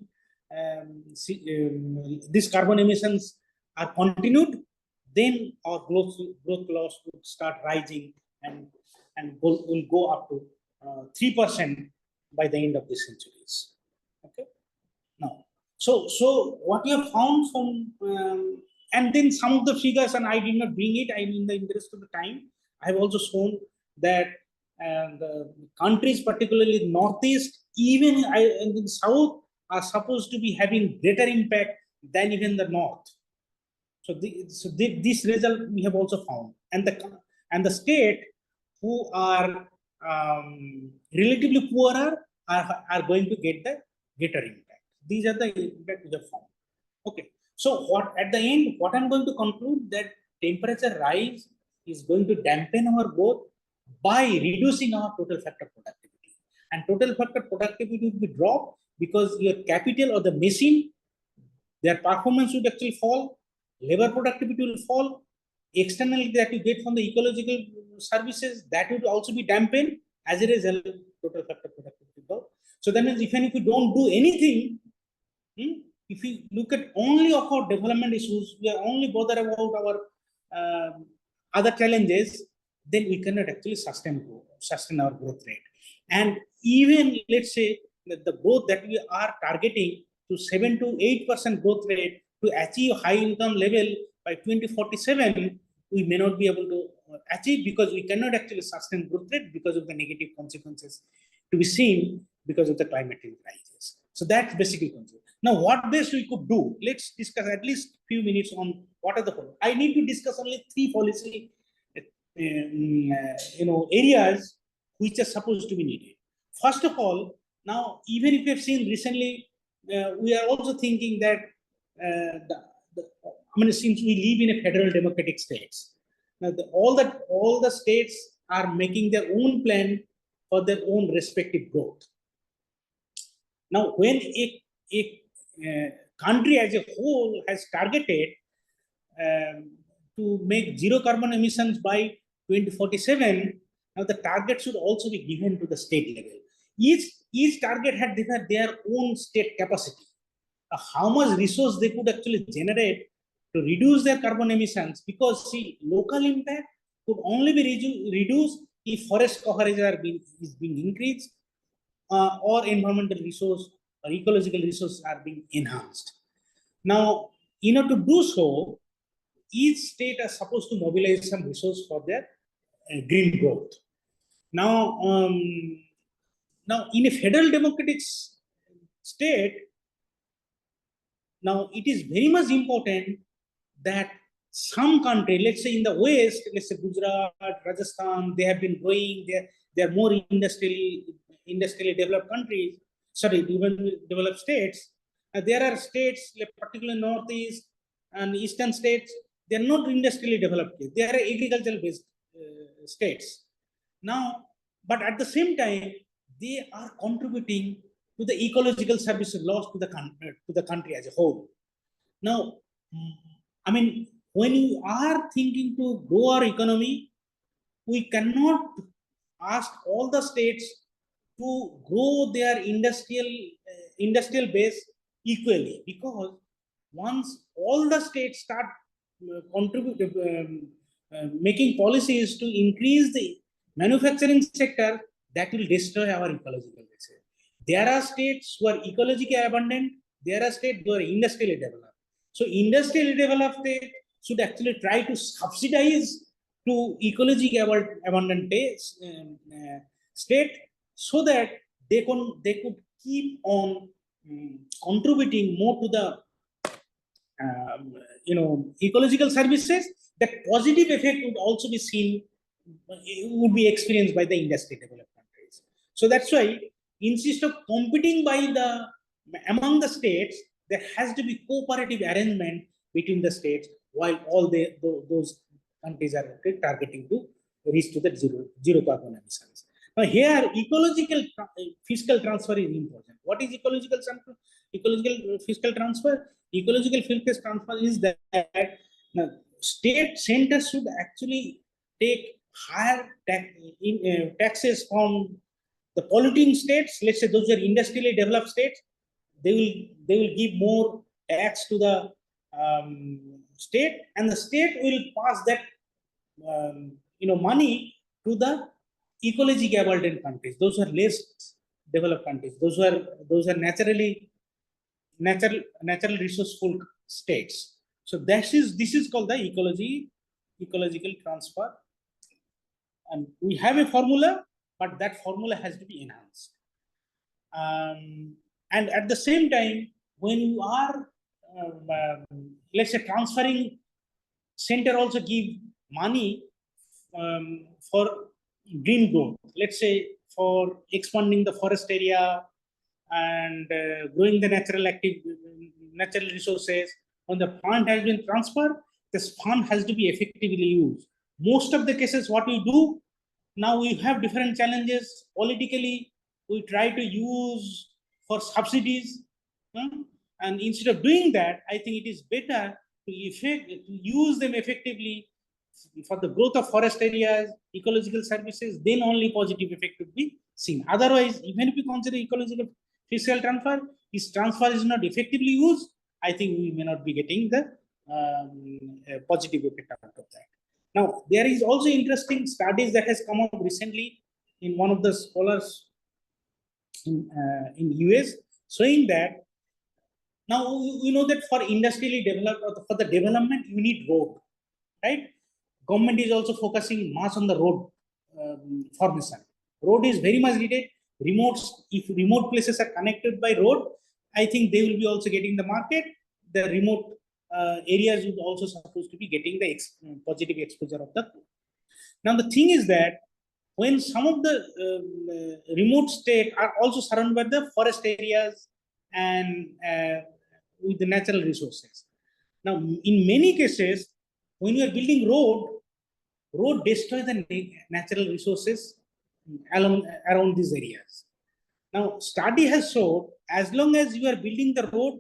these carbon emissions are continued, then our growth loss would start rising and will go up to 3% by the end of the centuries. Okay. Now, so what we have found from and then some of the figures, and I did not bring it. In the interest of the time, I have also shown that the countries, particularly Northeast, even in the South, are supposed to be having greater impact than even the North. So this result we have also found, and the state who are relatively poorer are going to get the greater impact. These are the impact we have found. Okay. So at the end, what I'm going to conclude, that temperature rise is going to dampen our growth by reducing our total factor productivity. And total factor productivity will be dropped because your capital or the machine, their performance would actually fall, labor productivity will fall, externality that you get from the ecological services, that would also be dampened. As a result, total factor productivity drop. So that means even if we don't do anything, if we look at only of our development issues, we are only bothered about our other challenges, then we cannot actually sustain our growth rate. And even let's say that the growth that we are targeting to 7 to 8% growth rate to achieve high income level by 2047, we may not be able to achieve because we cannot actually sustain growth rate because of the negative consequences to be seen because of the climate change crisis. So that's basically concerned. Now, what best we could do? Let's discuss at least a few minutes on what are the policies. I need to discuss only 3 policy areas which are supposed to be needed. First of all, now even if you have seen recently, we are also thinking that since we live in a federal democratic states, now all the states are making their own plan for their own respective growth. Now, when a country as a whole has targeted to make zero carbon emissions by 2047, now the target should also be given to the state level. Each target had their own state capacity. How much resource they could actually generate to reduce their carbon emissions, because see, local impact could only be reduced if forest coverage is being increased or environmental resource or ecological resources are being enhanced. Now, in order to do so, each state is supposed to mobilize some resource for their green growth. Now, in a federal democratic state, now it is very much important that some country, let's say in the West, let's say Gujarat, Rajasthan, they have been growing, they are more industrially developed countries, developed states. There are states, like particularly Northeast and Eastern states, they are not industrially developed. They are agricultural based states. Now, but at the same time, they are contributing to the ecological services lost to the country as a whole. Now, when you are thinking to grow our economy, we cannot ask all the states to grow their industrial base equally, because once all the states start making policies to increase the manufacturing sector, that will destroy our ecological basis. There are states who are ecologically abundant, there are states who are industrially developed. So industrially developed state should actually try to subsidize to ecologically abundant state, so that they could keep on contributing more to the ecological services. That positive effect would also be seen, would be experienced by the industry developed countries. So that's why, instead of competing among the states, there has to be cooperative arrangement between the states, while all those countries are targeting to reach to the zero carbon emissions. Now here, ecological fiscal transfer is important. What is ecological fiscal transfer? Ecological fiscal transfer is that state centers should actually take higher taxes from the polluting states. Let's say those are industrially developed states. They will give more tax to the state, and the state will pass that money to the ecologically abundant countries. Those are less developed countries. Those are natural resourceful states. So this is called the ecological transfer, and we have a formula, but that formula has to be enhanced. And at the same time, when you are let's say transferring, center also give money for green growth. Let's say for expanding the forest area and growing the natural resources. When the fund has been transferred, this fund has to be effectively used. Most of the cases, what we do now, we have different challenges politically. We try to use for subsidies, and instead of doing that, I think it is better to use them effectively for the growth of forest areas, ecological services. Then only positive effect would be seen. Otherwise, even if we consider ecological fiscal transfer, if transfer is not effectively used, I think we may not be getting the positive effect out of that. Now, there is also interesting studies that has come up recently in one of the scholars in US, showing that now we know that for industrially developed, or for the development, you need road, right? Government is also focusing much on the road formation. Road is very much needed. If remote places are connected by road, I think they will be also getting the market. The remote areas would also supposed to be getting the positive exposure of the road. Now the thing is that when some of the remote states are also surrounded by the forest areas and with the natural resources. Now, in many cases, when you are building road destroy the natural resources around these areas. Now, study has shown, as long as you are building the road,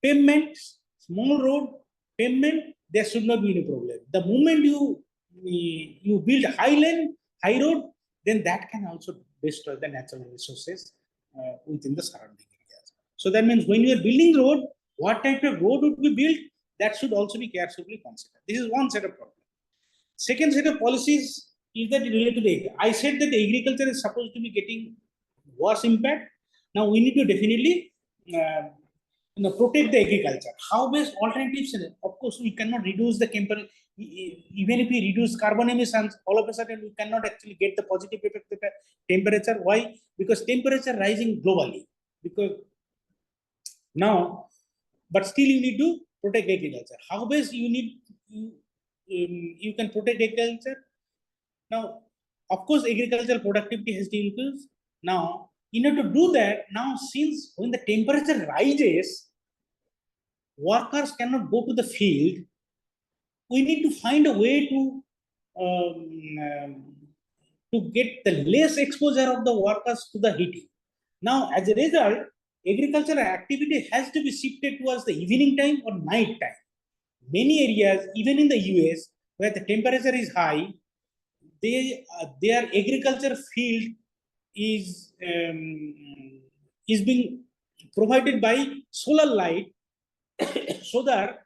pavement, small road, pavement, there should not be any problem. The moment you build high road, then that can also destroy the natural resources within the surrounding areas. So that means when you are building road, what type of road would be built, that should also be carefully considered. This is one set of problems. Second set of policies is that related to the, I said that the agriculture is supposed to be getting worse impact. Now we need to definitely protect the agriculture. How best alternatives? Of course, we cannot reduce the temperature. Even if we reduce carbon emissions, all of a sudden we cannot actually get the positive effect of the temperature. Why? Because temperature rising globally. Because now, but still you need to protect agriculture. How best you can protect agriculture? Now, of course, agricultural productivity has to increase. Now, in order to do that, now since when the temperature rises, workers cannot go to the field, we need to find a way to get the less exposure of the workers to the heating. Now, as a result, agricultural activity has to be shifted towards the evening time or night time. Many areas, even in the US, where the temperature is high, their agriculture field is being provided by solar light, so that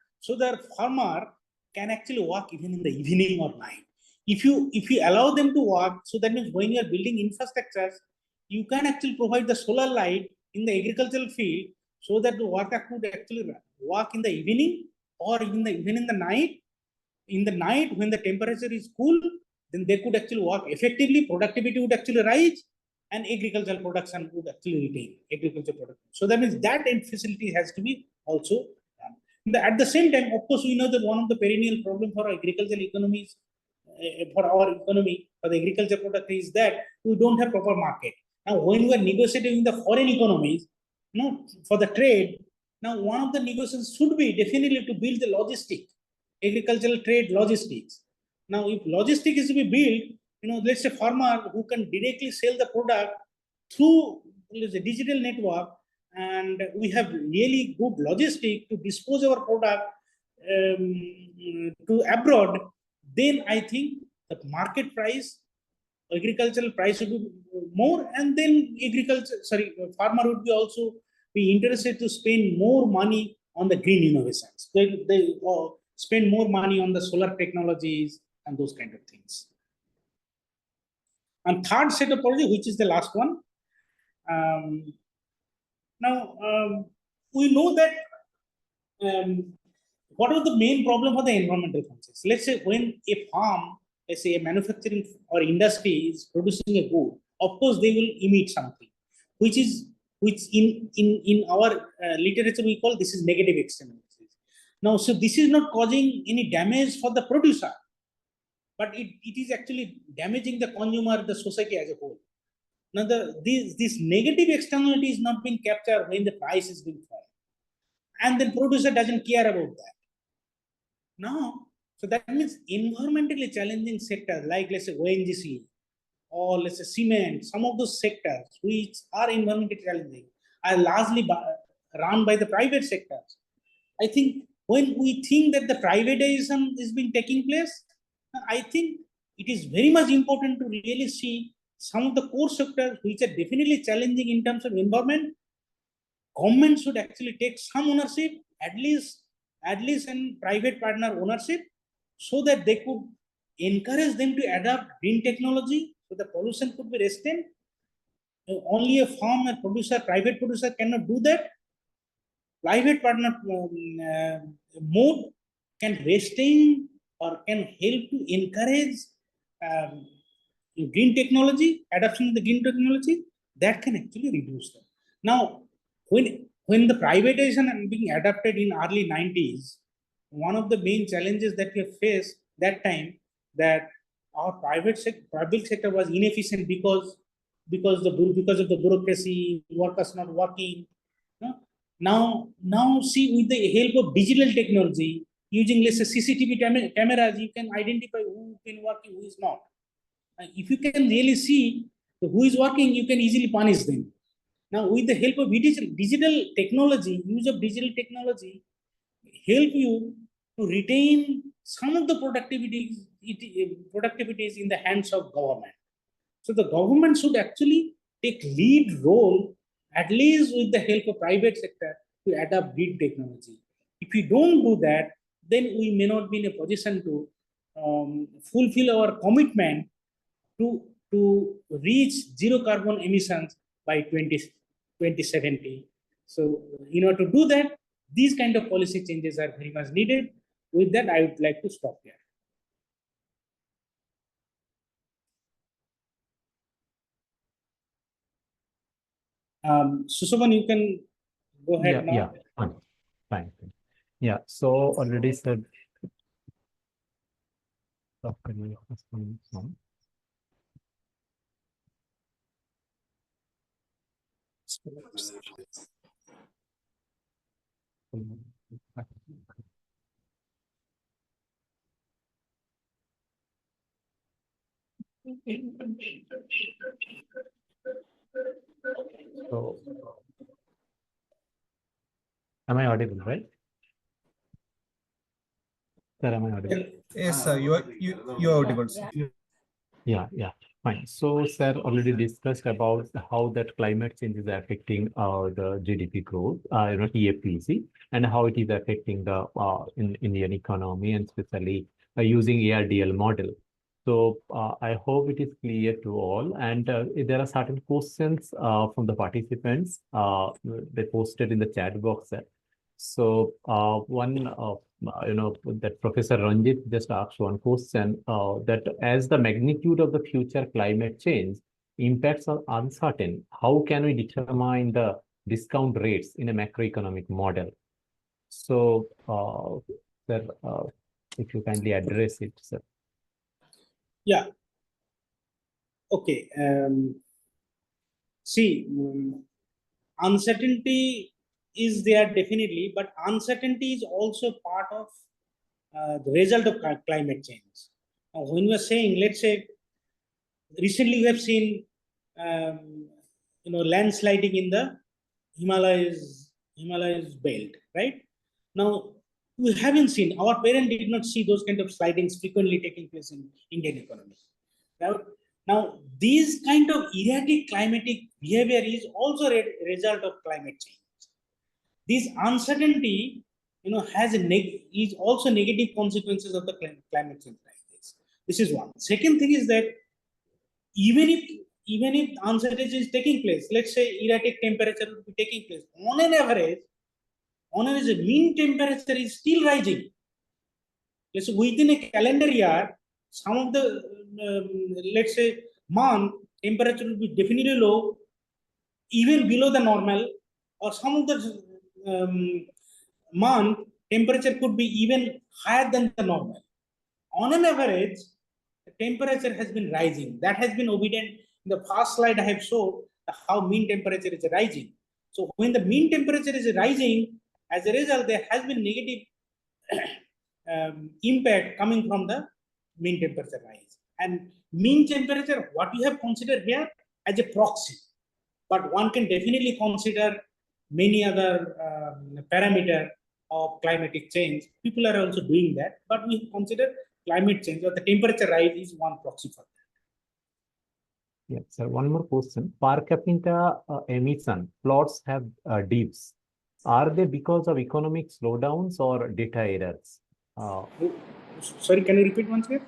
farmer can actually work even in the evening or night. if you allow them to work, so that means when you are building infrastructures, you can actually provide the solar light in the agricultural field, so that the worker could actually work in the evening or even in the night. In the night, when the temperature is cool, then they could actually work effectively, productivity would actually rise, and agricultural production would actually retain agricultural production. So that means that end facility has to be also done. At the same time, of course, we know that one of the perennial problems for agricultural economies, for our economy, for the agriculture product, is that we don't have proper market. Now, when we are negotiating the foreign economies, for the trade, now one of the negotiations should be definitely to build the logistic, agricultural trade logistics. Now, if logistic is to be built, let's say farmer who can directly sell the product through the digital network, and we have really good logistic to dispose our product to abroad, then I think the market price, agricultural price would be more, and then farmer would be also be interested to spend more money on the green innovations. They spend more money on the solar technologies and those kind of things. And third set of policy, which is the last one. We know that what are the main problem for the environmental concerns? Let's say when a farm, let's say a manufacturing or industry is producing a good, of course they will emit something, which in our literature we call this is negative externalities. Now, so this is not causing any damage for the producer, but it is actually damaging the consumer, the society as a whole. Now, this negative externality is not being captured when the price is being fallen, and then producer doesn't care about that. Now, so that means environmentally challenging sectors like, let's say, ONGC or let's say cement, some of those sectors which are environmentally challenging are largely run by the private sectors. I think when we think that the privatization is being taking place, I think it is very much important to really see some of the core sectors which are definitely challenging in terms of environment. Government should actually take some ownership, at least in private partner ownership, so that they could encourage them to adopt green technology, so the pollution could be restrained. Only a farm and producer, private producer cannot do that. Private partner mode can restrain or can help to encourage green technology, adoption of the green technology, that can actually reduce them. Now, when the privatization being adopted in early 90s, one of the main challenges that we have faced that time, that our private sector was inefficient because of the bureaucracy, workers not working. Now see, with the help of digital technology, using let's say CCTV cameras, you can identify who is working, who is not. If you can really see who is working, you can easily punish them. Now, with the help of digital technology, use of digital technology help you to retain some of the productivities in the hands of government. So the government should actually take lead role, at least with the help of private sector, to adopt green technology. If we don't do that, then we may not be in a position to fulfill our commitment to reach zero carbon emissions by 2070. So, in order to do that, these kind of policy changes are very much needed. With that, I would like to stop here. Sushovan, you can go ahead now. Yeah, fine. Yeah, so already said. So, am I audible, right? Sir, am I audible? Yes, sir, you are audible. Yeah, fine. So, sir already discussed about how that climate change is affecting the GDP growth, TAPC, and how it is affecting the Indian economy, and especially using ARDL model. So I hope it is clear to all. And there are certain questions from the participants. They posted in the chat box. So one, that Professor Ranjit just asked one question, that as the magnitude of the future climate change impacts are uncertain, how can we determine the discount rates in a macroeconomic model? So, sir, if you kindly address it, sir. Yeah. Okay. See, uncertainty is there definitely, but uncertainty is also part of the result of climate change. Now, when we are saying, let's say, recently we have seen, landsliding in the Himalayas belt, right? Now, we haven't seen, our parents did not see those kind of slidings frequently taking place in Indian economy. Now these kind of erratic climatic behavior is also a result of climate change. This uncertainty, has is also negative consequences of the climate change like this. This is one. Second thing is that even if uncertainty is taking place, let's say erratic temperature will be taking place, on average, the mean temperature is still rising. Let's say within a calendar year, some of the let's say month temperature will be definitely low, even below the normal, or some of the month temperature could be even higher than the normal. On an average, the temperature has been rising. That has been evident in the first slide I have showed how mean temperature is rising. So when the mean temperature is rising, as a result, there has been negative impact coming from the mean temperature rise. And mean temperature, what we have considered here as a proxy, but one can definitely consider many other parameter of climatic change. People are also doing that, but we consider climate change or the temperature rise is one proxy for that. Yeah, sir, one more question. Per capita emission plots have dips. Are they because of economic slowdowns or data errors? Sorry, can you repeat once again?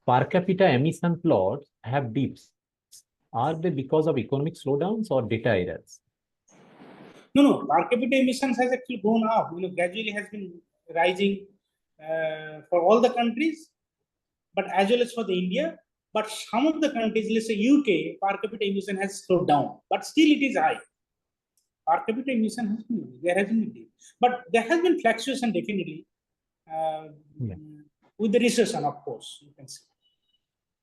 Per capita emission plots have dips. Are they because of economic slowdowns or data errors? No. Per capita emissions has actually gone up. Gradually has been rising for all the countries, but as well as for the India. But some of the countries, let's say UK, per capita emission has slowed down, but still it is high. Per capita emission has been, there has been, but there has been fluctuation definitely with the recession, of course, you can see.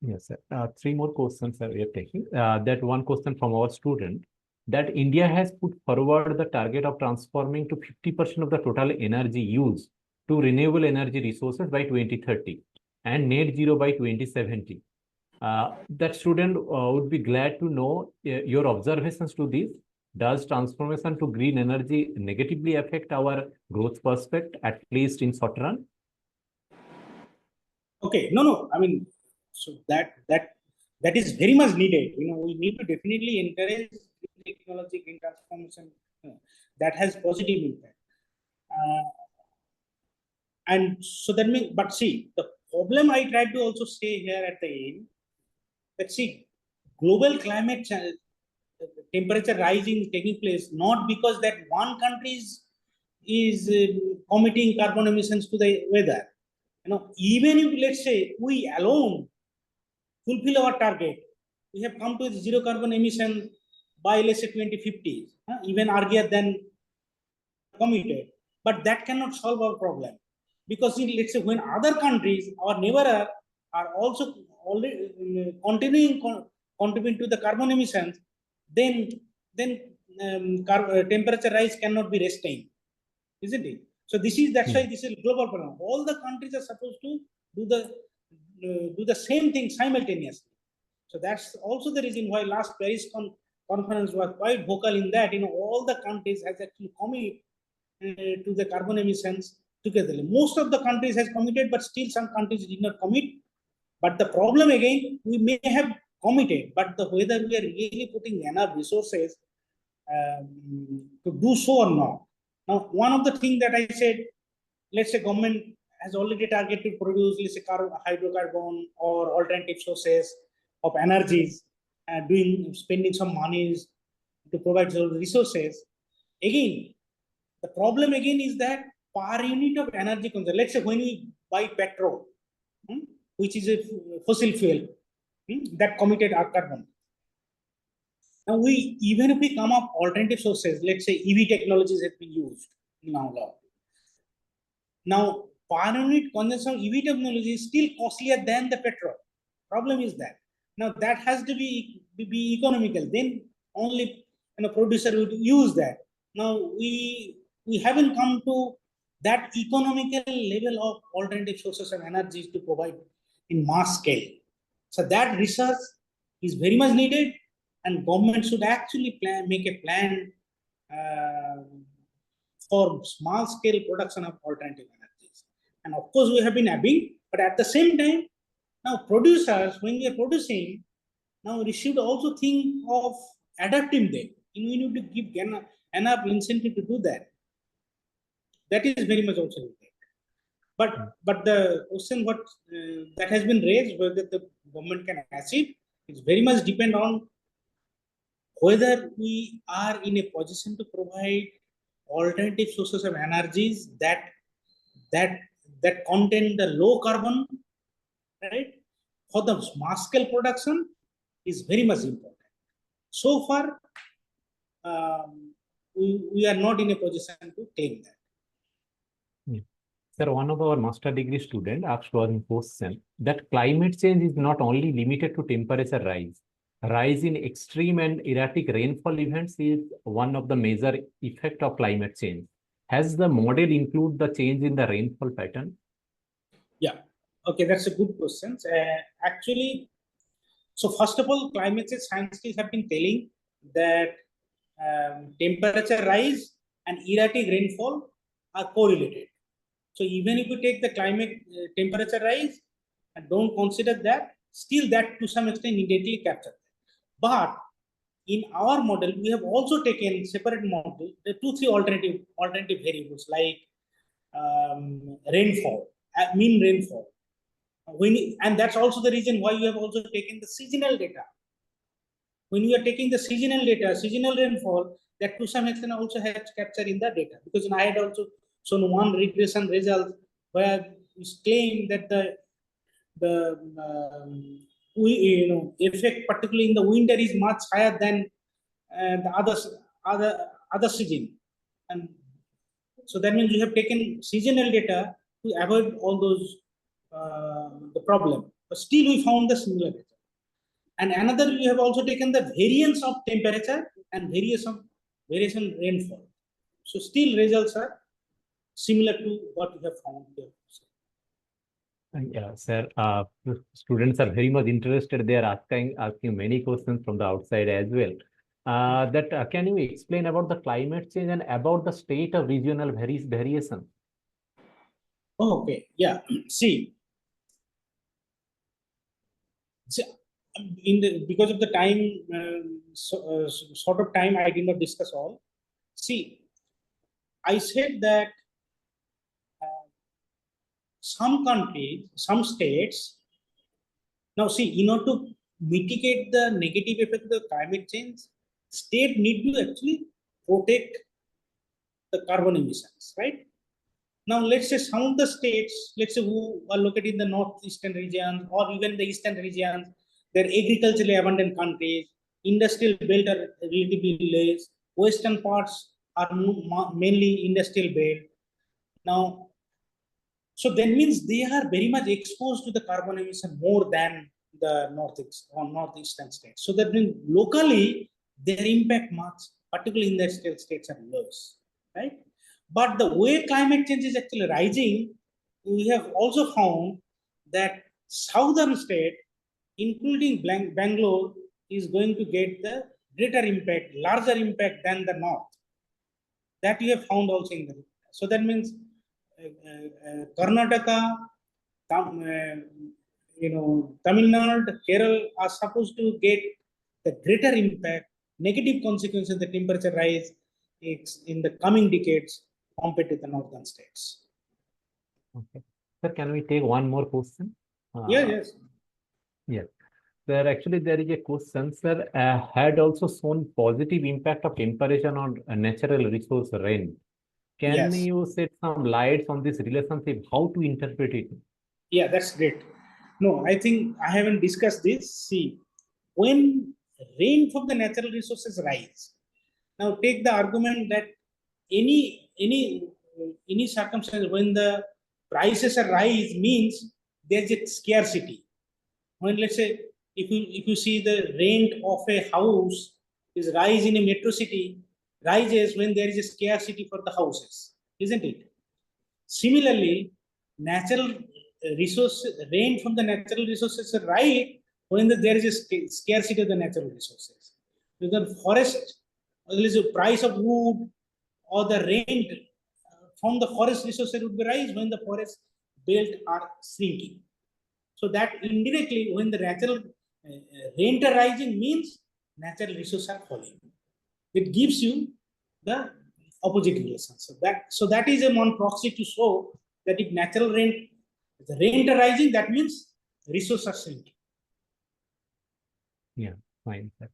Yes, sir. Three more questions we are taking. That one question from our student, that India has put forward the target of transforming to 50% of the total energy used to renewable energy resources by 2030 and net zero by 2070. That student would be glad to know your observations to this. Does transformation to green energy negatively affect our growth prospect, at least in short run? Okay, no. I mean, so that is very much needed. We need to definitely encourage green technology, green transformation. That has positive impact. And so that means, but see, the problem I tried to also say here at the end, that see, global climate change, temperature rising taking place, not because that one country is committing carbon emissions to the weather. Even if, let's say, we alone fulfill our target, we have come to zero carbon emission by, let's say, 2050, even earlier than committed. But that cannot solve our problem, because let's say when other countries, our neighbor, are also already continuing contributing to the carbon emissions, then temperature rise cannot be restrained, isn't it? So that's why this is global problem. All the countries are supposed to do the same thing simultaneously. So that's also the reason why last Paris conference was quite vocal in that. All the countries has actually committed to the carbon emissions together. Most of the countries has committed, but still some countries did not commit. But the problem again, we may have committed, but whether we are really putting enough resources to do so or not. Now, one of the things that I said, let's say government has already targeted to produce, let's say, hydrocarbon or alternative sources of energies, spending some monies to provide those resources. Again, the problem again is that per unit of energy consumption, let's say when we buy petrol, which is a fossil fuel, that committed carbon. Now even if we come up alternative sources, let's say EV technologies have been used now. Now, per unit consumption of EV technology is still costlier than the petrol. Problem is that now that has to be economical. Then only producer would use that. Now we haven't come to that economical level of alternative sources of energy to provide in mass scale. So that research is very much needed, and government should actually make a plan for small scale production of alternative energies. And of course, we have been having, but at the same time, now producers, when we are producing, now we should also think of adapting them. We need to give enough incentive to do that. That is very much also needed. But the question that has been raised, whether the government can achieve, is very much depend on whether we are in a position to provide alternative sources of energies that contain the low carbon, right? For the mass scale production is very much important. So far, we are not in a position to claim that. Sir, one of our master degree student asked one question that climate change is not only limited to temperature rise. Rise in extreme and erratic rainfall events is one of the major effects of climate change. Has the model include the change in the rainfall pattern? Yeah, okay, that's a good question. Actually, so first of all, climate change scientists have been telling that temperature rise and erratic rainfall are correlated. So even if you take the climate temperature rise and don't consider that, still that to some extent immediately captured. But in our model, we have also taken separate model, the 2-3 alternative variables like rainfall, mean rainfall. And that's also the reason why we have also taken the seasonal data. When we are taking the seasonal data, seasonal rainfall, that to some extent also has captured in the data. Because I had also shown one regression result where it's claimed that the effect, particularly in the winter, is much higher than the other season. And so that means we have taken seasonal data to avoid all those the problem. But still we found the similar data. And another, we have also taken the variance of temperature and variation rainfall. So still results are similar to what we have found here. Yeah, sir. Students are very much interested. They are asking many questions from the outside as well. Can you explain about the climate change and about the state of regional variation? Oh, okay. Yeah. See, because of the time, sort of time, I did not discuss all. See, I said that some countries, some states. Now, see, in order to mitigate the negative effect of the climate change, state need to actually protect the carbon emissions, right? Now, let's say some of the states, let's say who are located in the northeastern regions or even the eastern regions, they're agriculturally abundant countries, industrial belt are relatively less, western parts are mainly industrial belt. Now, so that means they are very much exposed to the carbon emission more than the northeastern states. So that means locally their impact much, particularly industrial states, are less, right? But the way climate change is actually rising, we have also found that southern state, including Bangalore, is going to get the greater impact, larger impact than the north. That we have found also in the. So that means Karnataka, Tamil Nadu, Kerala are supposed to get the greater impact, negative consequences of the temperature rise in the coming decades compared to the northern states. Okay. Sir, can we take one more question? Yes. Yes. Sir, actually, there is a question, sir, had also shown positive impact of temperature on natural resource rent. Can Yes. you shed some lights on this relationship? How to interpret it? Yeah, that's great. No, I think I haven't discussed this. See, when rain from the natural resources rise, now take the argument that any circumstance when the prices are rise means there's a scarcity. When let's say if you see the rent of a house is rise in a metro city, rises when there is a scarcity for the houses, isn't it? Similarly, natural resource rain from the natural resources are right when there is a scarcity of the natural resources. The forest, there is a price of wood or the rent from the forest resources would be rise when the forest belt are shrinking. So that indirectly, when the natural rent are rising means natural resources are falling. It gives you the opposite relation. So that is a one proxy to show that if natural rent, the rent are rising, that means resources are shrinking. Yeah, fine, sir.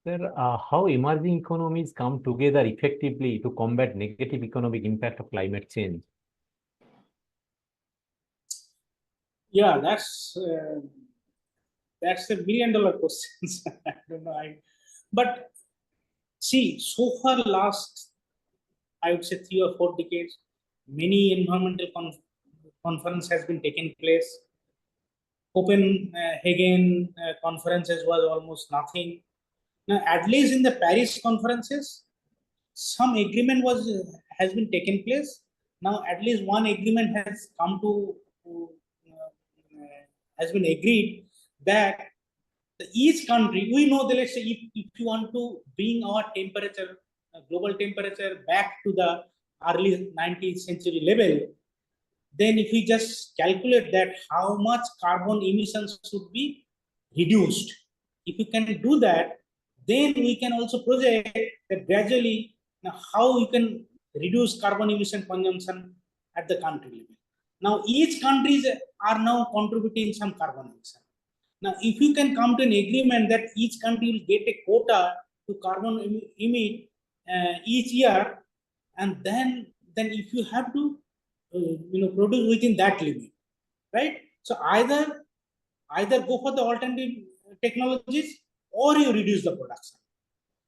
Sir, how emerging economies come together effectively to combat negative economic impact of climate change? Yeah, that's a $1 million question. I don't know. But see, so far last, I would say 3 or 4 decades, many environmental conference has been taking place. Copenhagen conferences was almost nothing. Now, at least in the Paris conferences, some agreement has been taken place. Now, at least one agreement has come to has been agreed that each country, we know that let's say if you want to bring our temperature, global temperature back to the early 19th century level, then if we just calculate that how much carbon emissions should be reduced, if you can do that, then we can also project that gradually how you can reduce carbon emission consumption at the country level. Now each countries are now contributing some carbon emission. Now if you can come to an agreement that each country will get a quota to carbon emit each year, and then if you have to produce within that limit, right? So either go for the alternative technologies or you reduce the production.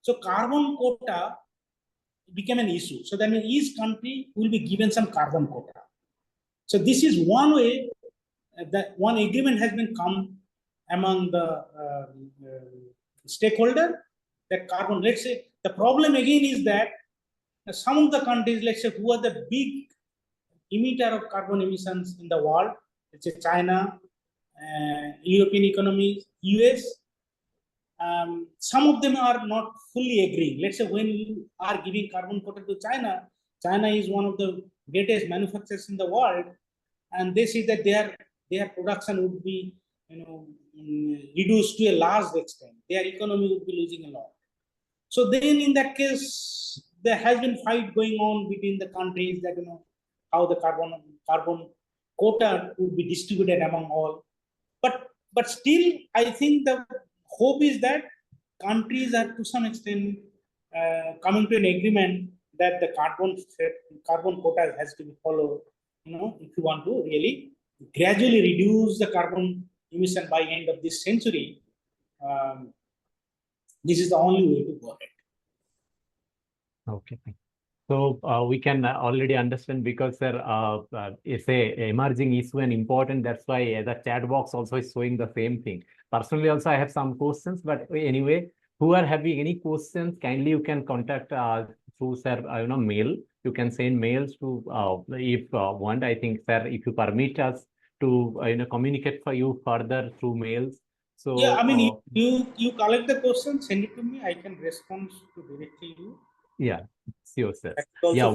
So carbon quota became an issue. So that means each country will be given some carbon quota. So this is one way that one agreement has been come among the stakeholder that carbon. Let's say the problem again is that some of the countries, let's say, who are the big emitter of carbon emissions in the world, let's say China, European economies, US, some of them are not fully agreeing. Let's say when you are giving carbon quota to China, China is one of the greatest manufacturers in the world, and they see that their production would be reduced to a large extent. Their economy would be losing a lot. So then in that case, there has been fight going on between the countries that how the carbon quota would be distributed among all. But still, I think the hope is that countries are to some extent coming to an agreement that the carbon quota has to be followed. If you want to really gradually reduce the carbon emission by end of this century, this is the only way to go ahead. Okay. So we can already understand because sir, it's a emerging issue and important. That's why the chat box also is showing the same thing. Personally, also I have some questions, but anyway, who are having any questions, kindly you can contact through sir, mail. You can send mails to if want. I think sir, if you permit us to communicate for you further through mails. So yeah, I mean, you collect the question, send it to me. I can respond to directly you. Yeah, sure, sir. Yeah,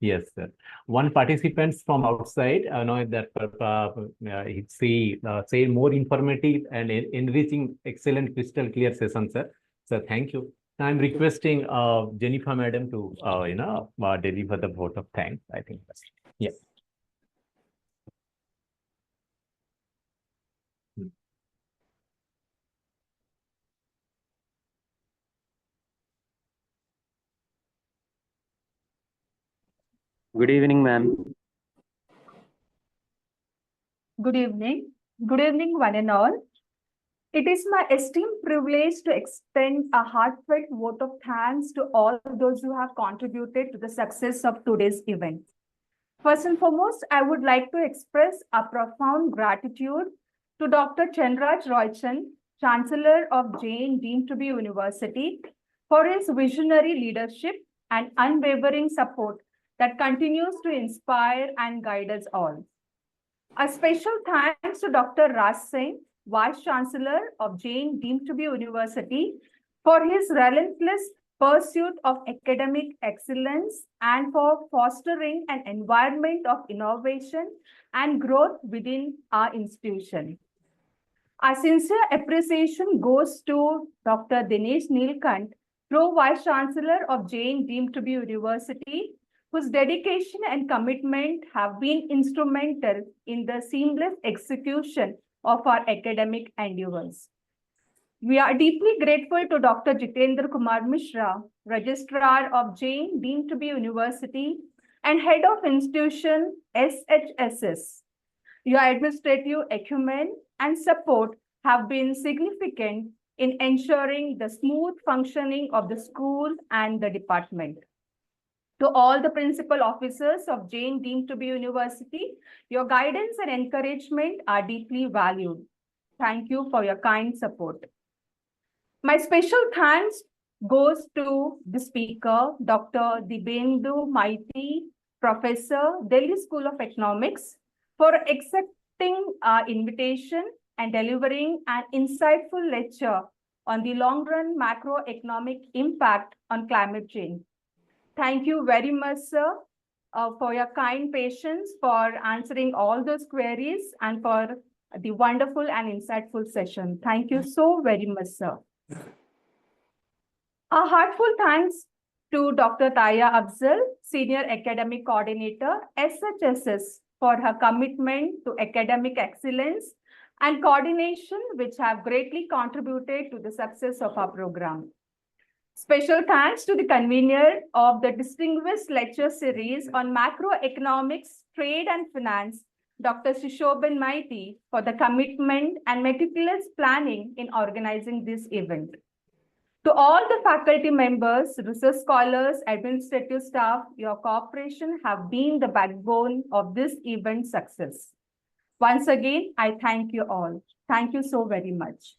yes, sir. One participant from outside, know that he say more informative and enriching, excellent, crystal clear session, sir. So thank you. I'm requesting Jennifer madam to deliver the vote of thanks. I think that's yeah. Good evening, ma'am. Good evening. Good evening, one and all. It is my esteemed privilege to extend a heartfelt vote of thanks to all those who have contributed to the success of today's event. First and foremost, I would like to express a profound gratitude to Dr. Chandraj Roychan, Chancellor of JAIN deemed to be University, for his visionary leadership and unwavering support that continues to inspire and guide us all. A special thanks to Dr. Raj Singh, Vice Chancellor of JAIN deemed to be University, for his relentless pursuit of academic excellence and for fostering an environment of innovation and growth within our institution. Our sincere appreciation goes to Dr. Dinesh Neelkant, Pro-Vice Chancellor of JAIN deemed to be University, whose dedication and commitment have been instrumental in the seamless execution of our academic endeavors. We are deeply grateful to Dr. Jitendra Kumar Mishra, Registrar of JAIN deemed to be University and Head of Institution JU-SHSS. Your administrative acumen and support have been significant in ensuring the smooth functioning of the school and the department. To all the principal officers of JAIN deemed to be University, your guidance and encouragement are deeply valued. Thank you for your kind support. My special thanks goes to the speaker, Dr. Dibyendu Maiti, Professor, Delhi School of Economics, for accepting our invitation and delivering an insightful lecture on the long-run macroeconomic impact on climate change. Thank you very much, sir, for your kind patience, for answering all those queries, and for the wonderful and insightful session. Thank you so very much, sir. A heartfelt thanks to Dr. Taya Afzal, Senior Academic Coordinator, JU-SHSS, for her commitment to academic excellence and coordination, which have greatly contributed to the success of our program. Special thanks to the convener of the distinguished lecture series on macroeconomics, trade and finance, Dr. Dibyendu Maiti, for the commitment and meticulous planning in organizing this event. To all the faculty members, research scholars, administrative staff, your cooperation have been the backbone of this event's success. Once again, I thank you all. Thank you so very much.